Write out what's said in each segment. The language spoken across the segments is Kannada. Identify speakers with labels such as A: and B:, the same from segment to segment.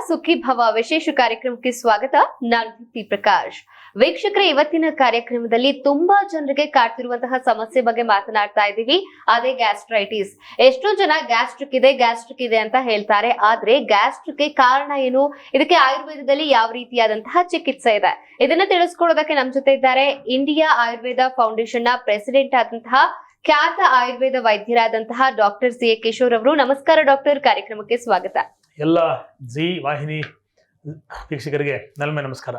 A: ಸುಖಿ ಭವ ವಿಶೇಷ ಕಾರ್ಯಕ್ರಮಕ್ಕೆ ಸ್ವಾಗತ. ನಾನು ದೀಪ್ತಿ ಪ್ರಕಾಶ್. ವೀಕ್ಷಕರೇ, ಇವತ್ತಿನ ಕಾರ್ಯಕ್ರಮದಲ್ಲಿ ತುಂಬಾ ಜನರಿಗೆ ಕಾಡ್ತಿರುವಂತಹ ಸಮಸ್ಯೆ ಬಗ್ಗೆ ಮಾತನಾಡ್ತಾ ಇದ್ದೀವಿ. ಅದೇ ಗ್ಯಾಸ್ಟ್ರೈಟಿಸ್. ಎಷ್ಟೋ ಜನ ಗ್ಯಾಸ್ಟ್ರಿಕ್ ಇದೆ ಅಂತ ಹೇಳ್ತಾರೆ. ಆದ್ರೆ ಗ್ಯಾಸ್ಟ್ರಿಕ್ಗೆ ಕಾರಣ ಏನು, ಇದಕ್ಕೆ ಆಯುರ್ವೇದದಲ್ಲಿ ಯಾವ ರೀತಿಯಾದಂತಹ ಚಿಕಿತ್ಸೆ ಇದೆ, ಇದನ್ನ ತಿಳಿಸ್ಕೊಡೋದಕ್ಕೆ ನಮ್ ಜೊತೆ ಇದ್ದಾರೆ ಇಂಡಿಯಾ ಆಯುರ್ವೇದ ಫೌಂಡೇಶನ್ ನ ಪ್ರೆಸಿಡೆಂಟ್ ಆದಂತಹ ಖ್ಯಾತ ಆಯುರ್ವೇದ ವೈದ್ಯರಾದಂತಹ ಡಾಕ್ಟರ್ ಸಿ ಎ ಕಿಶೋರ್ ಅವರು. ನಮಸ್ಕಾರ ಡಾಕ್ಟರ್, ಕಾರ್ಯಕ್ರಮಕ್ಕೆ ಸ್ವಾಗತ.
B: ಎಲ್ಲ ಜಿ ವಾಹಿನಿ ವೀಕ್ಷಕರಿಗೆ ನಮಸ್ಕಾರ.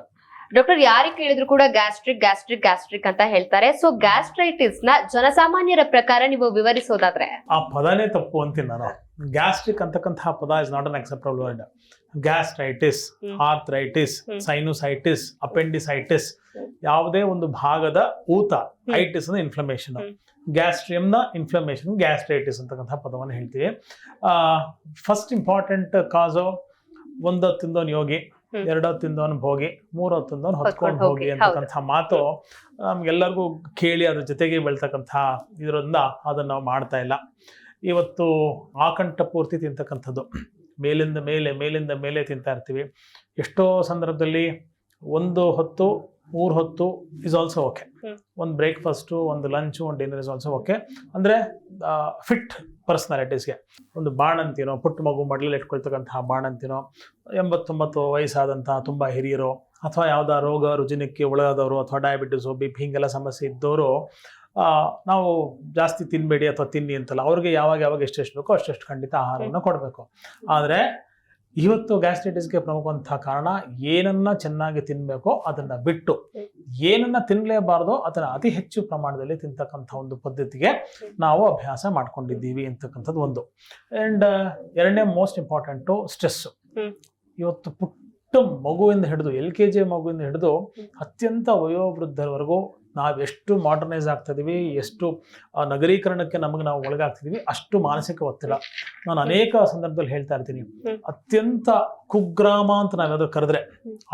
A: ಡಾಕ್ಟರ್, ಯಾರಿಗೆ ಕೇಳಿದ್ರು ಕೂಡ ಗ್ಯಾಸ್ಟ್ರಿಕ್ ಅಂತ ಹೇಳ್ತಾರೆ. ಸೊ ಗ್ಯಾಸ್ಟ್ರೈಟಿಸ್ ನ ಜನಸಾಮಾನ್ಯರ ಪ್ರಕಾರ ನೀವು ವಿವರಿಸೋದಾದ್ರೆ?
B: ಆ ಪದನೇ ತಪ್ಪು ಅಂತೀನಿ ನಾನು. ಗ್ಯಾಸ್ಟ್ರಿಕ್ ಅಂತಕ್ಕಂತಹ ಪದ is not an acceptable word. Gastritis, arthritis, sinusitis, appendicitis, ಯಾವುದೇ ಒಂದು ಭಾಗದ ಊತ, ಐಟಿಸ್ ಅಂದ್ರೆ ಇನ್ಫ್ಲಮೇಷನ್, ಗ್ಯಾಸ್ಟ್ರಿಯಂ ನ ಇನ್ಫ್ಲಮೇಷನ್, ಗ್ಯಾಸ್ಟ್ರೈಟಿಸ್ ಅಂತಕ್ಕಂತಹ ಪದವನ್ನು ಹೇಳ್ತೀವಿ. ಫಸ್ಟ್ ಇಂಪಾರ್ಟೆಂಟ್ ಕಾಸು, ಒಂದು ತಿಂದವನ್ ಯೋಗಿ, ಎರಡು ತಿಂದವನ್ ಭೋಗಿ, ಮೂರು ತಿಂದವನ್ ಹೊತ್ಕೊಂಡು ಹೋಗಿ ಅಂತಕ್ಕಂಥ ಮಾತು ನಮ್ಗೆಲ್ಲರಿಗೂ ಕೇಳಿ ಅದ್ರ ಜೊತೆಗೆ ಬೆಳ್ತಕ್ಕಂಥ ಇದರಿಂದ ಅದನ್ನ ನಾವು ಮಾಡ್ತಾ ಇಲ್ಲ. ಇವತ್ತು ಆಕಂಠ ಪೂರ್ತಿ ತಿಂತಕ್ಕಂಥದ್ದು, ಮೇಲಿಂದ ಮೇಲೆ ತಿಂತಾ ಇರ್ತೀವಿ. ಎಷ್ಟೋ ಸಂದರ್ಭದಲ್ಲಿ ಒಂದು ಹೊತ್ತು, 3 ಹೊತ್ತು ಇಸ್ ಆಲ್ಸೋ ಓಕೆ. ಒಂದು ಬ್ರೇಕ್ಫಾಸ್ಟು, ಒಂದು ಲಂಚು, ಒಂದು ಡಿನ್ನರ್ ಇಸ್ ಆಲ್ಸೋ ಓಕೆ. ಅಂದರೆ ಫಿಟ್ ಪರ್ಸನಾಲಿಟೀಸ್ಗೆ ಒಂದು ಬಾಣಂತಿನೋ, ಪುಟ್ಟ ಮಗು ಮಡ್ಲಲ್ಲಿ ಇಟ್ಕೊಳ್ತಕ್ಕಂತಹ ಬಾಣಂತಿನೋ, 89 ವಯಸ್ಸಾದಂತಹ ತುಂಬ ಹಿರಿಯರು, ಅಥವಾ ಯಾವುದೋ ರೋಗ ರುಜಿನಕ್ಕೆ ಒಳಗಾದವರು, ಅಥವಾ ಡಯಾಬಿಟಿಸು, BP ಹಿಂಗೆಲ್ಲ ಸಮಸ್ಯೆ ಇದ್ದವರು ನಾವು ಜಾಸ್ತಿ ತಿನ್ನಬೇಡಿ ಅಥವಾ ತಿನ್ನಿ ಅಂತಲ್ಲ, ಅವ್ರಿಗೆ ಯಾವಾಗ ಎಷ್ಟೆಷ್ಟು ಬೇಕೋ ಅಷ್ಟೆಷ್ಟು ಖಂಡಿತ ಆಹಾರವನ್ನು ಕೊಡಬೇಕು. ಆದರೆ ಇವತ್ತು ಗ್ಯಾಸ್ಟ್ರೈಟಿಸ್ಗೆ ಪ್ರಮುಖವಂತಹ ಕಾರಣ ಏನನ್ನ ಚೆನ್ನಾಗಿ ತಿನ್ನಬೇಕೋ ಅದನ್ನ ಬಿಟ್ಟು ಏನನ್ನ ತಿನ್ನಲೇಬಾರ್ದೋ ಅದನ್ನ ಅತಿ ಹೆಚ್ಚು ಪ್ರಮಾಣದಲ್ಲಿ ತಿಂತಕ್ಕಂಥ ಒಂದು ಪದ್ಧತಿಗೆ ನಾವು ಅಭ್ಯಾಸ ಮಾಡ್ಕೊಂಡಿದ್ದೀವಿ ಅಂತಕ್ಕಂಥದ್ದು ಒಂದು. ಆ್ಯಂಡ್ ಎರಡನೇ ಮೋಸ್ಟ್ ಇಂಪಾರ್ಟೆಂಟು ಸ್ಟ್ರೆಸ್ಸು. ಇವತ್ತು ಪುಟ್ಟ ಮಗುವಿಂದ ಹಿಡಿದು LKG ಮಗುವಿಂದ ಹಿಡಿದು ಅತ್ಯಂತ ವಯೋವೃದ್ಧರವರೆಗೂ ನಾವು ಎಷ್ಟು ಮಾಡರ್ನೈಸ್ ಆಗ್ತಾ ಇದೀವಿ, ಎಷ್ಟು ನಗರೀಕರಣಕ್ಕೆ ನಾವು ಒಳಗಾಗ್ತಿದೀವಿ, ಅಷ್ಟು ಮಾನಸಿಕ ಒತ್ತಡ. ನಾನು ಅನೇಕ ಸಂದರ್ಭದಲ್ಲಿ ಹೇಳ್ತಾ ಇರ್ತೀನಿ, ಅತ್ಯಂತ ಕುಗ್ರಾಮ ಅಂತ ನಾವೇನಾದ್ರು ಕರೆದ್ರೆ,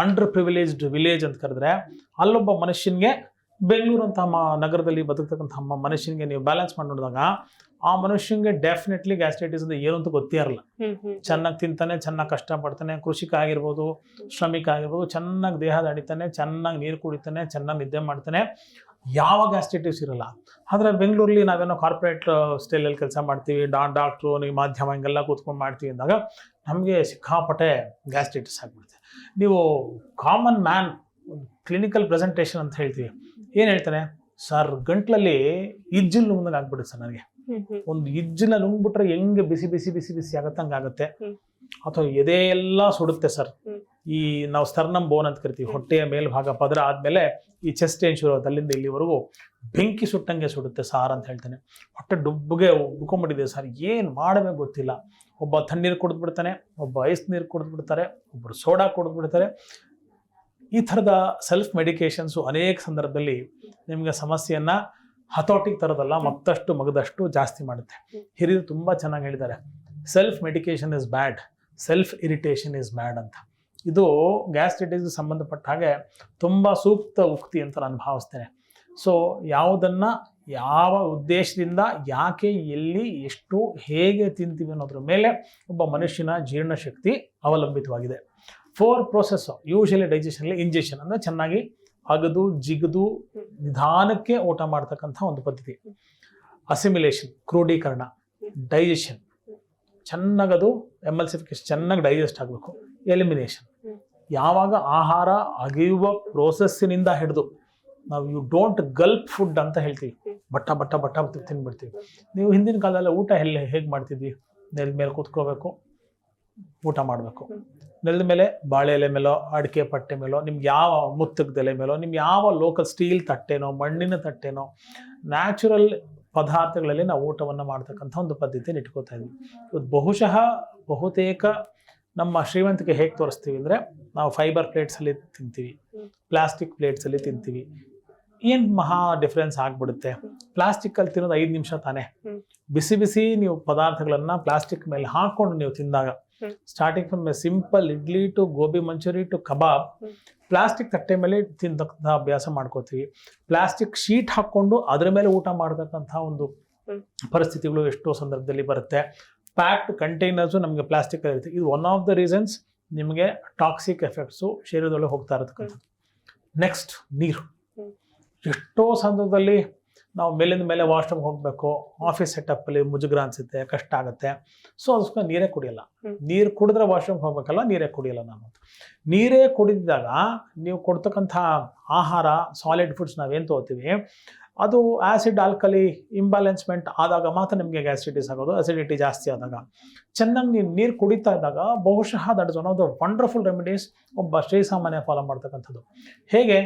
B: ಅಂಡರ್ ಪ್ರಿವಿಲೇಜ್ಡ್ ವಿಲೇಜ್ ಅಂತ ಕರೆದ್ರೆ, ಅಲ್ಲೊಬ್ಬ ಮನುಷ್ಯನ್ಗೆ, ಬೆಂಗಳೂರು ಅಂತ ನಗರದಲ್ಲಿ ಬದುಕ್ತಕ್ಕಂಥ ಮನುಷ್ಯನಿಗೆ ನೀವು ಬ್ಯಾಲೆನ್ಸ್ ಮಾಡಿ ನೋಡಿದಾಗ ಆ ಮನುಷ್ಯನಿಗೆ ಡೆಫಿನೆಟ್ಲಿ ಗ್ಯಾಸ್ಟ್ರೈಟಿಸ್ ಅಂದ್ರೆ ಏನು ಅಂತ ಗೊತ್ತೇ ಇರಲ್ಲ. ಚೆನ್ನಾಗಿ ತಿಂತಾನೆ, ಚೆನ್ನಾಗಿ ಕಷ್ಟಪಡ್ತಾನೆ, ಕೃಷಿಕ ಆಗಿರ್ಬೋದು, ಶ್ರಮಿಕ ಆಗಿರ್ಬೋದು, ಚೆನ್ನಾಗಿ ದೇಹ ದಾಡಿತಾನೆ, ಚೆನ್ನಾಗಿ ನೀರು ಕುಡಿತಾನೆ, ಚೆನ್ನಾಗಿ ನಿದ್ದೆ ಮಾಡ್ತಾನೆ, ಯಾವ ಗ್ಯಾಸ್ಟ್ರೈಟಿಸ್ ಇರಲ್ಲ. ಆದರೆ ಬೆಂಗಳೂರಲ್ಲಿ ನಾವೇನೋ ಕಾರ್ಪೊರೇಟ್ ಸ್ಟೈಲಲ್ಲಿ ಕೆಲಸ ಮಾಡ್ತೀವಿ, ಡಾಕ್ಟ್ರು, ನೀವು ಮಾಧ್ಯಮ ಹಿಂಗೆಲ್ಲ ಕೂತ್ಕೊಂಡು ಮಾಡ್ತೀವಿ ಅಂದಾಗ ನಮಗೆ ಸಿಕ್ಕಾಪಟ್ಟೆ ಗ್ಯಾಸ್ಟ್ರೈಟಿಸ್ ಆಗಿಬಿಡುತ್ತೆ. ನೀವು ಕಾಮನ್ ಮ್ಯಾನ್ ಕ್ಲಿನಿಕಲ್ ಪ್ರೆಸೆಂಟೇಷನ್ ಅಂತ ಹೇಳ್ತೀವಿ, ಏನು ಹೇಳ್ತಾನೆ ಸರ್, ಗಂಟ್ಲಲ್ಲಿ ಇಜ್ಜಿಲ್ ನುಂಗ್ದಂಗೆ ಆಗ್ಬಿಡುತ್ತೆ ಸರ್ ನನಗೆ. ಒಂದು ಇಜ್ಜಿನ ನುಂಗ್ಬಿಟ್ರೆ ಹೆಂಗೆ ಬಿಸಿ ಬಿಸಿ ಬಿಸಿ ಬಿಸಿ ಆಗತ್ತೆ ಹಂಗಾಗತ್ತೆ. ಅಥವಾ ಎದೆ ಎಲ್ಲ ಸುಡುತ್ತೆ ಸರ್. ಈ ನಾವು ಸ್ಟರ್ನಮ್ ಬೋನ್ ಅಂತ ಕರಿತೀವಿ, ಹೊಟ್ಟೆಯ ಮೇಲ್ಭಾಗ ಪದರ ಆದ್ಮೇಲೆ ಈ ಚೆಸ್ಟ್ ಏನ್ ಶುರು ಆಗುತ್ತೆ ಅಲ್ಲಿಂದ ಇಲ್ಲಿವರೆಗೂ ಬೆಂಕಿ ಸುಟ್ಟಂಗೆ ಸುಡುತ್ತೆ ಸಾರ್ ಅಂತ ಹೇಳ್ತಾನೆ. ಹೊಟ್ಟೆ ಡುಬ್ಬಿಗೆ ಉಬ್ಕೊಂಡ್ಬಿಟ್ಟಿದೆ ಸರ್, ಏನ್ ಮಾಡಬೇಕು ಗೊತ್ತಿಲ್ಲ. ಒಬ್ಬ ತಣ್ಣೀರು ಕುಡಿದ್ಬಿಡ್ತಾನೆ, ಒಬ್ಬ ಐಸ್ ನೀರು ಕುಡಿದ್ಬಿಡ್ತಾರೆ, ಒಬ್ಬರು ಸೋಡಾ ಕುಡಿದ್ಬಿಡ್ತಾರೆ. ಈ ಥರದ ಸೆಲ್ಫ್ ಮೆಡಿಕೇಶನ್ಸು ಅನೇಕ ಸಂದರ್ಭದಲ್ಲಿ ನಿಮಗೆ ಸಮಸ್ಯೆಯನ್ನ ಹತೋಟಿಗೆ ತರೋದಲ್ಲ, ಮತ್ತಷ್ಟು ಮಗದಷ್ಟು ಜಾಸ್ತಿ ಮಾಡುತ್ತೆ. ಹಿರಿಯರು ತುಂಬ ಚೆನ್ನಾಗಿ ಹೇಳಿದ್ದಾರೆ, self medication is bad, self irritation is bad ಅಂತ. ಇದು ಗ್ಯಾಸ್ಟ್ರೈಟಿಸ್ಗೆ ಸಂಬಂಧಪಟ್ಟ ಹಾಗೆ ತುಂಬ ಸೂಕ್ತ ಉಕ್ತಿ ಅಂತ ನಾನು ಭಾವಿಸ್ತೇನೆ. ಸೊ ಯಾವುದನ್ನು ಯಾವ ಉದ್ದೇಶದಿಂದ, ಯಾಕೆ, ಎಲ್ಲಿ, ಎಷ್ಟು, ಹೇಗೆ ತಿಂತೀವಿ ಅನ್ನೋದ್ರ ಮೇಲೆ ಒಬ್ಬ ಮನುಷ್ಯನ ಜೀರ್ಣಶಕ್ತಿ ಅವಲಂಬಿತವಾಗಿದೆ. 4 ಪ್ರೋಸೆಸ್ಸು ಯೂಶಲಿ ಡೈಜೆಷನಲ್ಲಿ ಇಂಜೆಕ್ಷನ್ ಅಂದರೆ ಚೆನ್ನಾಗಿ ಅಗದು ಜಿಗದು ನಿಧಾನಕ್ಕೆ ಊಟ ಮಾಡ್ತಕ್ಕಂಥ ಒಂದು ಪದ್ಧತಿ. ಅಸಿಮಿಲೇಷನ್ ಕ್ರೋಢೀಕರಣ, ಡೈಜೆಷನ್ ಚೆನ್ನಾಗದು ಎಮಲ್ಸಿಫಿಕೇಶನ್ ಚೆನ್ನಾಗಿ ಡೈಜೆಸ್ಟ್ ಆಗಬೇಕು, ಎಲಿಮಿನೇಷನ್ ಯಾವಾಗ ಆಹಾರ ಅಗೆಯುವ ಪ್ರೋಸೆಸ್ಸಿನಿಂದ ಹಿಡಿದು ನಾವು ಯು ಡೋಂಟ್ ಗಲ್ಪ್ ಫುಡ್ ಅಂತ ಹೇಳ್ತೀವಿ, ಬಟ್ಟ ತಿನ್ಬಿಡ್ತೀವಿ. ನೀವು ಹಿಂದಿನ ಕಾಲದಲ್ಲಿ ಊಟ ಹೇಗೆ ಮಾಡ್ತಿದ್ವಿ, ನೆಲದ ಮೇಲೆ ಕೂತ್ಕೋಬೇಕು, ಊಟ ಮಾಡಬೇಕು, ನೆಲದ ಮೇಲೆ ಬಾಳೆ ಎಲೆ ಮೇಲೋ, ಅಡಿಕೆ ಪಟ್ಟೆ ಮೇಲೋ, ನಿಮ್ಗೆ ಯಾವ ಮುತ್ತಗದ ಎಲೆ ಮೇಲೋ, ನಿಮ್ಗೆ ಯಾವ ಲೋಕಲ್ ಸ್ಟೀಲ್ ತಟ್ಟೆನೋ, ಮಣ್ಣಿನ ತಟ್ಟೆನೋ, ನ್ಯಾಚುರಲ್ ಪದಾರ್ಥಗಳಲ್ಲಿ ನಾವು ಊಟವನ್ನು ಮಾಡ್ತಕ್ಕಂಥ ಒಂದು ಪದ್ಧತಿಯನ್ನು ಇಟ್ಕೋತಾ ಇದ್ವಿ. ಇವತ್ತು ಬಹುತೇಕ ನಮ್ಮ ಶ್ರೀಮಂತಿಕೆ ಹೇಗೆ ತೋರಿಸ್ತೀವಿ ಅಂದರೆ, ನಾವು ಫೈಬರ್ ಪ್ಲೇಟ್ಸಲ್ಲಿ ತಿಂತೀವಿ, ಪ್ಲಾಸ್ಟಿಕ್ ಪ್ಲೇಟ್ಸಲ್ಲಿ ತಿಂತೀವಿ. ಏನು ಮಹಾ ಡಿಫ್ರೆನ್ಸ್ ಆಗ್ಬಿಡುತ್ತೆ. ಪ್ಲಾಸ್ಟಿಕ್ಕಲ್ಲಿ ತಿನ್ನೋದು 5 ನಿಮಿಷ ತಾನೇ. ಬಿಸಿ ಬಿಸಿ ನೀವು ಪದಾರ್ಥಗಳನ್ನು ಪ್ಲಾಸ್ಟಿಕ್ ಮೇಲೆ ಹಾಕ್ಕೊಂಡು ನೀವು ತಿಂದಾಗ, starting from a simple idli to gobi manchuri to kebab, plastic ತಟ್ಟೆ ಮೇಲೆ ತಿಂತಕ್ಕಂಥ ಅಭ್ಯಾಸ ಮಾಡ್ಕೋತೀವಿ. ಪ್ಲಾಸ್ಟಿಕ್ ಶೀಟ್ ಹಾಕ್ಕೊಂಡು ಅದರ ಮೇಲೆ ಊಟ ಮಾಡ್ತಕ್ಕಂಥ ಒಂದು ಪರಿಸ್ಥಿತಿಗಳು ಎಷ್ಟೋ ಸಂದರ್ಭದಲ್ಲಿ ಬರುತ್ತೆ. ಪ್ಯಾಕ್ಡ್ ಕಂಟೈನರ್ಸು ನಮಗೆ ಪ್ಲಾಸ್ಟಿಕ್ ಇರುತ್ತೆ. ಇದು ಒನ್ ಆಫ್ ದ ರೀಸನ್ಸ್ ನಿಮಗೆ ಟಾಕ್ಸಿಕ್ ಎಫೆಕ್ಟ್ಸು ಶರೀರದೊಳಗೆ ಹೋಗ್ತಾ ಇರತಕ್ಕಂಥದ್ದು. ನೆಕ್ಸ್ಟ್ ನೀರು. ಎಷ್ಟೋ ಸಂದರ್ಭದಲ್ಲಿ ನಾವು ಮೇಲಿಂದ ಮೇಲೆ ವಾಶ್ರೂಮ್ ಹೋಗಬೇಕು, ಆಫೀಸ್ ಸೆಟಪ್ಪಲ್ಲಿ ಮುಜುಗರ ಅನಿಸುತ್ತೆ, ಕಷ್ಟ ಆಗುತ್ತೆ. ಸೊ ಅದಕ್ಕೋಸ್ಕರ ನೀರೇ ಕುಡಿಯಲ್ಲ. ನೀರು ಕುಡಿದ್ರೆ ವಾಶ್ರೂಮ್ ಹೋಗ್ಬೇಕಲ್ಲ, ನೀರೇ ಕುಡಿಯಲ್ಲ ನಾನು. ನೀರೇ ಕುಡಿದಾಗ ನೀವು ಕೊಡ್ತಕ್ಕಂಥ ಆಹಾರ, ಸಾಲಿಡ್ ಫುಡ್ಸ್ ನಾವೇನು ತೊಗೋತೀವಿ, ಅದು ಆ್ಯಸಿಡ್ ಆಲ್ಕಲಿ ಇಂಬ್ಯಾಲೆನ್ಸ್ಮೆಂಟ್ ಆದಾಗ ಮಾತ್ರ ನಿಮಗೆ ಗ್ಯಾಸ್ಟ್ರೈಟಿಸ್ ಆಗೋದು. ಅಸಿಡಿಟಿ ಜಾಸ್ತಿ ಆದಾಗ ಚೆನ್ನಾಗಿ ನೀವು ನೀರು ಕುಡಿತಾ ಇದ್ದಾಗ ಬಹುಶಃ that is one of the wonderful remedies ಒಬ್ಬ ಶ್ರೀಸಾಮಾನ್ಯ ಫಾಲೋ ಮಾಡ್ತಕ್ಕಂಥದ್ದು. ಹೇಗೆ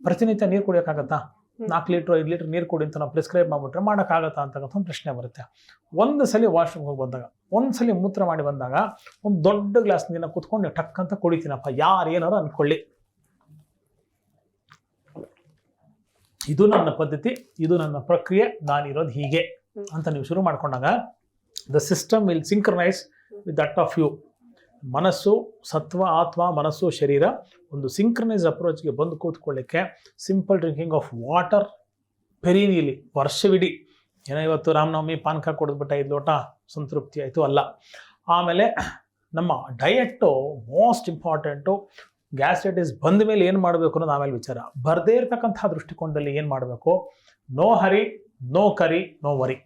B: ಪ್ರತಿನಿತ್ಯ ನೀರು ಕುಡಿಯೋಕ್ಕಾಗತ್ತಾ? 4 ಲೀಟ್ರ್ 5 ಲೀಟ್ರ್ ನೀರು ಕುಡಿ ಅಂತ ನಾವು ಪ್ರಿಸ್ಕ್ರೈಬ್ ಮಾಡಿಬಿಟ್ರೆ ಮಾಡೋಕ್ಕಾಗತ್ತಾ ಅಂತಕ್ಕಂಥ ಒಂದು ಪ್ರಶ್ನೆ ಬರುತ್ತೆ. ಒಂದು ಸಲ ವಾಶ್ರೂಮ್ ಹೋಗಿ ಬಂದಾಗ, ಒಂದು ಸಲ ಮೂತ್ರ ಮಾಡಿ ಬಂದಾಗ ಒಂದು ದೊಡ್ಡ ಗ್ಲಾಸ್ ನೀರನ್ನ ಕೂತ್ಕೊಂಡು ನೀವು ಟಕ್ ಅಂತ ಕುಡಿತೀನಪ್ಪ, ಯಾರು ಏನಾರು ಅಂದ್ಕೊಳ್ಳಿ. ಇದು ನನ್ನ ಪದ್ಧತಿ, ಇದು ನನ್ನ ಪ್ರಕ್ರಿಯೆ, ನಾನಿರೋದು ಹೀಗೆ ಅಂತ ನೀವು ಶುರು ಮಾಡ್ಕೊಂಡಾಗ the system will synchronise with that of you. ಮನಸ್ಸು, ಸತ್ವ, ಆತ್ಮ, ಮನಸ್ಸು, ಶರೀರ ಒಂದು ಸಿಂಕ್ರನೈಸ್ ಅಪ್ರೋಚ್ಗೆ ಬಂದು ಕೂತ್ಕೊಳ್ಳಿಕ್ಕೆ simple drinking of water perennially ವರ್ಷವಿಡೀ. ಏನೋ ಇವತ್ತು ರಾಮನವಮಿ ಪಾನಕ ಕುಡಿದ್ಬಿಟ್ಟ 5 ಲೋಟ ಸಂತೃಪ್ತಿ ಆಯಿತು ಅಲ್ಲ. ಆಮೇಲೆ ನಮ್ಮ ಡಯೆಟ್ಟು ಮೋಸ್ಟ್ ಇಂಪಾರ್ಟೆಂಟು. ಗ್ಯಾಸ್ಟ್ರೈಟಿಸ್ ಬಂದ ಮೇಲೆ ಏನು ಮಾಡಬೇಕು ಅನ್ನೋದು ಆಮೇಲೆ ವಿಚಾರ. ಬರದೇ ಇರತಕ್ಕಂಥ ದೃಷ್ಟಿಕೋನದಲ್ಲಿ ಏನು ಮಾಡಬೇಕು? No hurry, no curry, no worry.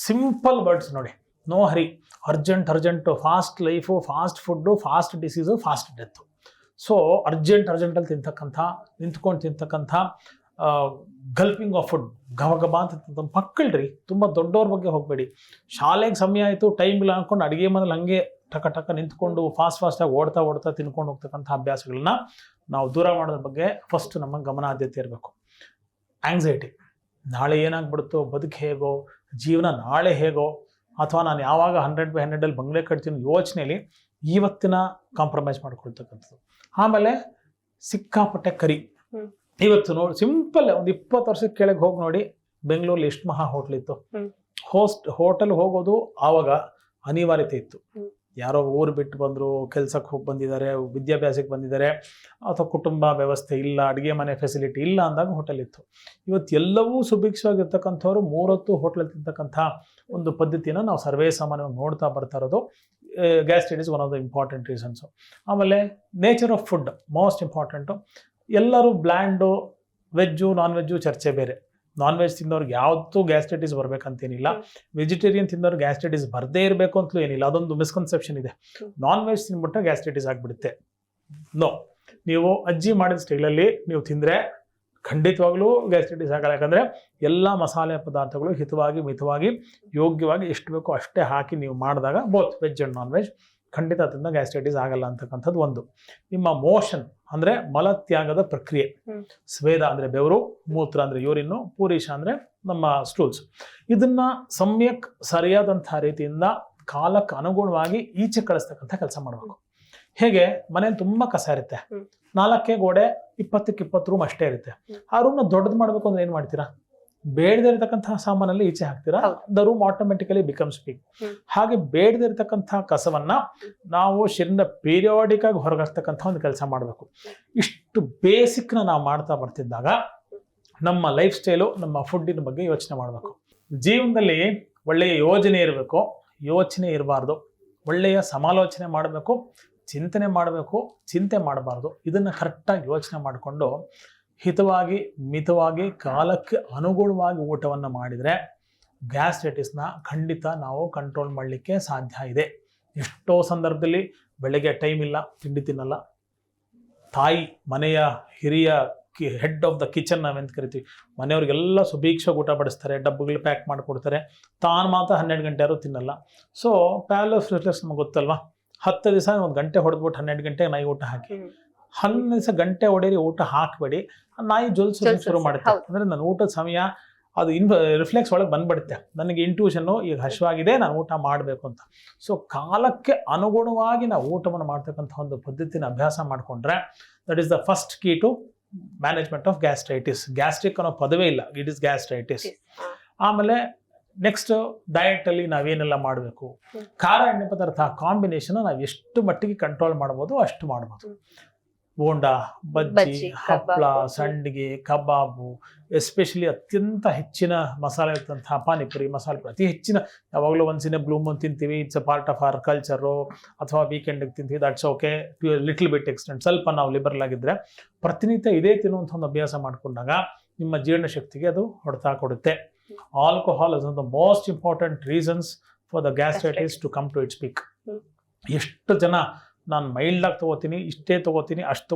B: Simple words ನೋಡಿ. No hurry, urgent, fast life, fast food, fast disease, fast death. So ಅರ್ಜೆಂಟಲ್ಲಿ ತಿಂತಕ್ಕಂಥ, ನಿಂತ್ಕೊಂಡು ತಿಂತಕ್ಕಂಥ, ಗಲ್ಪಿಂಗ್ ಆಫ್ ಫುಡ್, ಗಬಗಬ ಅಂತ ಮಕ್ಕಳ್ರಿ. ತುಂಬ ದೊಡ್ಡವ್ರ ಬಗ್ಗೆ ಹೋಗಬೇಡಿ. ಶಾಲೆಗೆ ಸಮಯ ಆಯಿತು, ಟೈಮ್ ಇಲ್ಲ ಅಂದ್ಕೊಂಡು ಅಡುಗೆ ಮನೇಲಿ ಹಾಗೆ ಟಕ ನಿಂತ್ಕೊಂಡು ಫಾಸ್ಟಾಗಿ ಓಡ್ತಾ ತಿನ್ಕೊಂಡು ಹೋಗ್ತಕ್ಕಂಥ ಅಭ್ಯಾಸಗಳನ್ನ ನಾವು ದೂರ ಮಾಡೋದ್ರ ಬಗ್ಗೆ ಫಸ್ಟ್ ನಮ್ಮ ಗಮನ ಆದ್ಯತೆ ಇರಬೇಕು. ಆಂಗ್ಸೈಟಿ, ನಾಳೆ ಏನಾಗ್ಬಿಡುತ್ತೋ, ಬದುಕು ಹೇಗೋ, ಜೀವನ ನಾಳೆ ಹೇಗೋ, ಅಥವಾ ನಾನು ಯಾವಾಗ 100/100 ಬಂಗ್ಲೆ ಕಟ್ತೀನಿ ಯೋಚನೆಯಲ್ಲಿ ಇವತ್ತಿನ ಕಾಂಪ್ರಮೈಸ್ ಮಾಡ್ಕೊಳ್ತಕ್ಕಂಥದ್ದು. ಆಮೇಲೆ ಸಿಕ್ಕಾಪಟ್ಟೆ ಕರಿ. ಇವತ್ತು ನೋಡಿ ಸಿಂಪಲ್ ಒಂದು 20 ವರ್ಷದ ಕೆಳಗೆ ಹೋಗಿ ನೋಡಿ, ಬೆಂಗಳೂರಲ್ಲಿ ಎಷ್ಟು ಮಹಾ ಹೋಟ್ಲಿತ್ತು. ಹೋಟೆಲ್ ಹೋಗೋದು ಆವಾಗ ಅನಿವಾರ್ಯತೆ ಇತ್ತು. ಯಾರೋ ಊರು ಬಿಟ್ಟು ಬಂದರು, ಕೆಲಸಕ್ಕೆ ಹೋಗಿ ಬಂದಿದ್ದಾರೆ, ವಿದ್ಯಾಭ್ಯಾಸಕ್ಕೆ ಬಂದಿದ್ದಾರೆ, ಅಥವಾ ಕುಟುಂಬ ವ್ಯವಸ್ಥೆ ಇಲ್ಲ, ಅಡುಗೆ ಮನೆ ಫೆಸಿಲಿಟಿ ಇಲ್ಲ ಅಂದಾಗ ಹೋಟೆಲ್ ಇತ್ತು. ಇವತ್ತು ಎಲ್ಲವೂ ಸುಭಿಕ್ಷವಾಗಿರ್ತಕ್ಕಂಥವ್ರು 3 ಹೊತ್ತು ಹೋಟ್ಲಲ್ಲಿ ತಿಂತಕ್ಕಂಥ ಒಂದು ಪದ್ಧತಿಯನ್ನು ನಾವು ಸರ್ವೇ ಸಾಮಾನ್ಯವಾಗಿ ನೋಡ್ತಾ ಬರ್ತಾ ಇರೋದು. Gastritis one of the important reasons. ಆಮೇಲೆ nature of food most important. ಎಲ್ಲರೂ ಬ್ಲ್ಯಾಂಡು, ವೆಜ್ಜು, ನಾನ್ ವೆಜ್ಜು ಚರ್ಚೆ ಬೇರೆ. ನಾನ್ ವೆಜ್ ತಿಂದವ್ರಿಗೆ ಯಾವತ್ತೂ ಗ್ಯಾಸ್ಟ್ರೈಟಿಸ್ ಬರ್ಬೇಕಂತೇನಿಲ್ಲ. ವೆಜಿಟೇರಿಯನ್ ತಿಂದವ್ರಿಗೆ ಗ್ಯಾಸ್ಟ್ರೈಟಿಸ್ ಬರದೇ ಇರಬೇಕು ಅಂತಲೂ ಏನಿಲ್ಲ. ಅದೊಂದು ಮಿಸ್ಕನ್ಸೆಪ್ಷನ್ ಇದೆ. ನಾನ್ ವೆಜ್ ತಿಂದ್ಬಿಟ್ರೆ ಗ್ಯಾಸ್ಟ್ರೈಟಿಸ್ ಆಗಿಬಿಡುತ್ತೆ. ನೋ, ನೀವು ಅಜ್ಜಿ ಮಾಡಿದ ಸ್ಟೈಲಲ್ಲಿ ನೀವು ತಿಂದರೆ ಖಂಡಿತವಾಗ್ಲೂ ಗ್ಯಾಸ್ಟ್ರೈಟಿಸ್ ಆಗಲ್ಲ. ಯಾಕಂದರೆ ಎಲ್ಲ ಮಸಾಲೆ ಪದಾರ್ಥಗಳು ಹಿತವಾಗಿ, ಮಿತವಾಗಿ, ಯೋಗ್ಯವಾಗಿ ಎಷ್ಟು ಬೇಕೋ ಅಷ್ಟೇ ಹಾಕಿ ನೀವು ಮಾಡಿದಾಗ both veg and non veg ಖಂಡಿತ ಅದರಿಂದ ಗ್ಯಾಸ್ಟ್ರೈಟಿಸ್ ಆಗಲ್ಲ ಅಂತಕ್ಕಂಥದ್ದು ಒಂದು. ನಿಮ್ಮ ಮೋಷನ್ ಅಂದರೆ ಮಲತ್ಯಾಗದ ಪ್ರಕ್ರಿಯೆ. ಸ್ವೇದ ಅಂದರೆ ಬೆವರು, ಮೂತ್ರ ಅಂದರೆ ಯೂರಿನ್ನು, ಪೂರೀಶ ಅಂದರೆ ನಮ್ಮ ಸ್ಟೂಲ್ಸ್. ಇದನ್ನ ಸಮ್ಯಕ್ ಸರಿಯಾದಂಥ ರೀತಿಯಿಂದ ಕಾಲಕ್ಕೆ ಅನುಗುಣವಾಗಿ ಈಚೆ ಕಳಿಸ್ತಕ್ಕಂಥ ಕೆಲಸ ಮಾಡಬೇಕು. ಹೇಗೆ? ಮನೇಲಿ ತುಂಬ ಕಸ ಇರುತ್ತೆ, 4 ಗೋಡೆ, 20-20 ರೂಮ್ ಅಷ್ಟೇ ಇರುತ್ತೆ. ಆ ರೂಮ್ನ ದೊಡ್ಡದು ಮಾಡಬೇಕು ಅಂದ್ರೆ ಏನು ಮಾಡ್ತೀರಾ? ಬೇಡದೇ ಇರತಕ್ಕಂತಹ ಸಾಮಾನಲ್ಲಿ ಈಚೆ ಹಾಕ್ತೀರಾ, the room automatically becomes big. ಹಾಗೆ ಬೇಡದೇ ಇರತಕ್ಕಂತಹ ಕಸವನ್ನ ನಾವು ಶರೀರದ ಪೀರಿಯಾಡಿಕ್ ಆಗಿ ಹೊರಗಾಕ್ತಕ್ಕಂಥ ಒಂದು ಕೆಲಸ ಮಾಡಬೇಕು. ಇಷ್ಟು ಬೇಸಿಕ್ನ ನಾವು ಮಾಡ್ತಾ ಬರ್ತಿದ್ದಾಗ ನಮ್ಮ ಲೈಫ್ ಸ್ಟೈಲು, ನಮ್ಮ ಫುಡ್ಡಿನ ಬಗ್ಗೆ ಯೋಚನೆ ಮಾಡಬೇಕು. ಜೀವನದಲ್ಲಿ ಒಳ್ಳೆಯ ಯೋಜನೆ ಇರಬೇಕು, ಯೋಚನೆ ಇರಬಾರ್ದು. ಒಳ್ಳೆಯ ಸಮಾಲೋಚನೆ ಮಾಡಬೇಕು, ಚಿಂತನೆ ಮಾಡಬೇಕು, ಚಿಂತೆ ಮಾಡಬಾರ್ದು. ಇದನ್ನು ಕರೆಕ್ಟಾಗಿ ಯೋಚನೆ ಮಾಡಿಕೊಂಡು ಹಿತವಾಗಿ, ಮಿತವಾಗಿ, ಕಾಲಕ್ಕೆ ಅನುಗುಣವಾಗಿ ಊಟವನ್ನು ಮಾಡಿದರೆ ಗ್ಯಾಸ್ಟ್ರೈಟಿಸ್ನ ಖಂಡಿತ ನಾವು ಕಂಟ್ರೋಲ್ ಮಾಡಲಿಕ್ಕೆ ಸಾಧ್ಯ ಇದೆ. ಎಷ್ಟೋ ಸಂದರ್ಭದಲ್ಲಿ ಬೆಳಗ್ಗೆ ಟೈಮ್ ಇಲ್ಲ, ತಿಂಡಿ ತಿನ್ನಲ್ಲ. ತಾಯಿ, ಮನೆಯ ಹಿರಿಯ ಹೆಡ್ ಆಫ್ ದ ಕಿಚನ್ ನಾವೆಂತ ಕರಿತೀವಿ, ಮನೆಯವ್ರಿಗೆಲ್ಲ ಸುಭೀಕ್ಷವಾಗಿ ಊಟ ಬಡಿಸ್ತಾರೆ, ಡಬ್ಬಗಳು ಪ್ಯಾಕ್ ಮಾಡಿಕೊಡ್ತಾರೆ. ತಾನು ಮಾತ್ರ 12 ಗಂಟೆ ಯಾರು ತಿನ್ನಲ್ಲ. ಸೊ ಪ್ಯಾಲಸ್ ರಿಫ್ಲೆಕ್ಸ್ ನಮಗೆ ಗೊತ್ತಲ್ವಾ, 10 ದಿವಸ 1 ಗಂಟೆ ಹೊಡೆದ್ಬಿಟ್ಟು 12 ಗಂಟೆಗೆ ನಾಯಿ ಊಟ ಹಾಕಿ, 11 ದಿವಸ ಗಂಟೆ ಹೊಡೆಯರಿ ಊಟ ಹಾಕಬೇಡಿ, ನಾಯಿ ಜೊಲ್ಸೋದು ಶುರು ಮಾಡುತ್ತೆ. ಅಂದರೆ ನನ್ನ ಊಟದ ಸಮಯ ಅದು ರಿಫ್ಲೆಕ್ಸ್ ಒಳಗೆ ಬಂದ್ಬಿಡುತ್ತೆ. ನನಗೆ ಇಂಟ್ಯೂಷನ್ನು ಈಗ ಹಶ್ವಾಗಿದೆ, ನಾನು ಊಟ ಮಾಡಬೇಕು ಅಂತ. ಸೊ ಕಾಲಕ್ಕೆ ಅನುಗುಣವಾಗಿ ನಾವು ಊಟವನ್ನು ಮಾಡ್ತಕ್ಕಂಥ ಒಂದು ಪದ್ಧತಿನ ಅಭ್ಯಾಸ ಮಾಡಿಕೊಂಡ್ರೆ that is the first key to management of gastritis. Gastric ಅನ್ನೋ ಪದವೇ ಇಲ್ಲ, ಇಟ್ ಇಸ್ ಗ್ಯಾಸ್ಟ್ರೈಟಿಸ್. ಆಮೇಲೆ ನೆಕ್ಸ್ಟ್ ಡಯಟಲ್ಲಿ ನಾವೇನೆಲ್ಲ ಮಾಡಬೇಕು, ಖಾರ ಎಣ್ಣೆ ಪದಾರ್ಥ ಕಾಂಬಿನೇಷನ್ ನಾವು ಎಷ್ಟು ಮಟ್ಟಿಗೆ ಕಂಟ್ರೋಲ್ ಮಾಡ್ಬೋದು ಅಷ್ಟು ಮಾಡ್ಬೋದು. ಬೋಂಡಾ, ಬಜ್ಜಿ,
A: ಬಜ್ಜಿ,
B: ಹಪ್ಪಳ,
A: ಕಬಾಬು.
B: ಸಂಡಿಗೆ, ಕಬಾಬು, ಎಸ್ಪೆಷಲಿ ಅತ್ಯಂತ ಹೆಚ್ಚಿನ ಮಸಾಲೆ ಇರ್ತಂತಹ ಪಾನಿಪುರಿ, ಮಸಾಲೆ ಪುರಿ ಅತಿ ಹೆಚ್ಚಿನ, ಯಾವಾಗಲೂ ಒಂದ್ಸಿನ ಬ್ಲೂ ಮೂನ್ ತಿಂತೀವಿ, it's a part of our culture, ಅಥವಾ ವೀಕೆಂಡಿಗೆ ತಿಂತೀವಿ, that's okay, to little bit extent, ಸ್ವಲ್ಪ ನಾವು ಲಿಬರಲ್ ಆಗಿದ್ದರೆ. ಪ್ರತಿನಿತ್ಯ ಇದೇ ತಿನ್ನುವಂಥ ಒಂದು ಅಭ್ಯಾಸ ಮಾಡಿಕೊಂಡಾಗ ನಿಮ್ಮ ಜೀರ್ಣಶಕ್ತಿಗೆ ಅದು ಹೊಡೆತ ಕೊಡುತ್ತೆ. Alcohol is one the most important reasons for the gastritis to come to its peak. ಎಷ್ಟು ಜನ ನಾನು ಮೈಲ್ಡಾಗಿ ತೊಗೋತೀನಿ, ಇಷ್ಟೇ ತೊಗೋತೀನಿ, ಅಷ್ಟು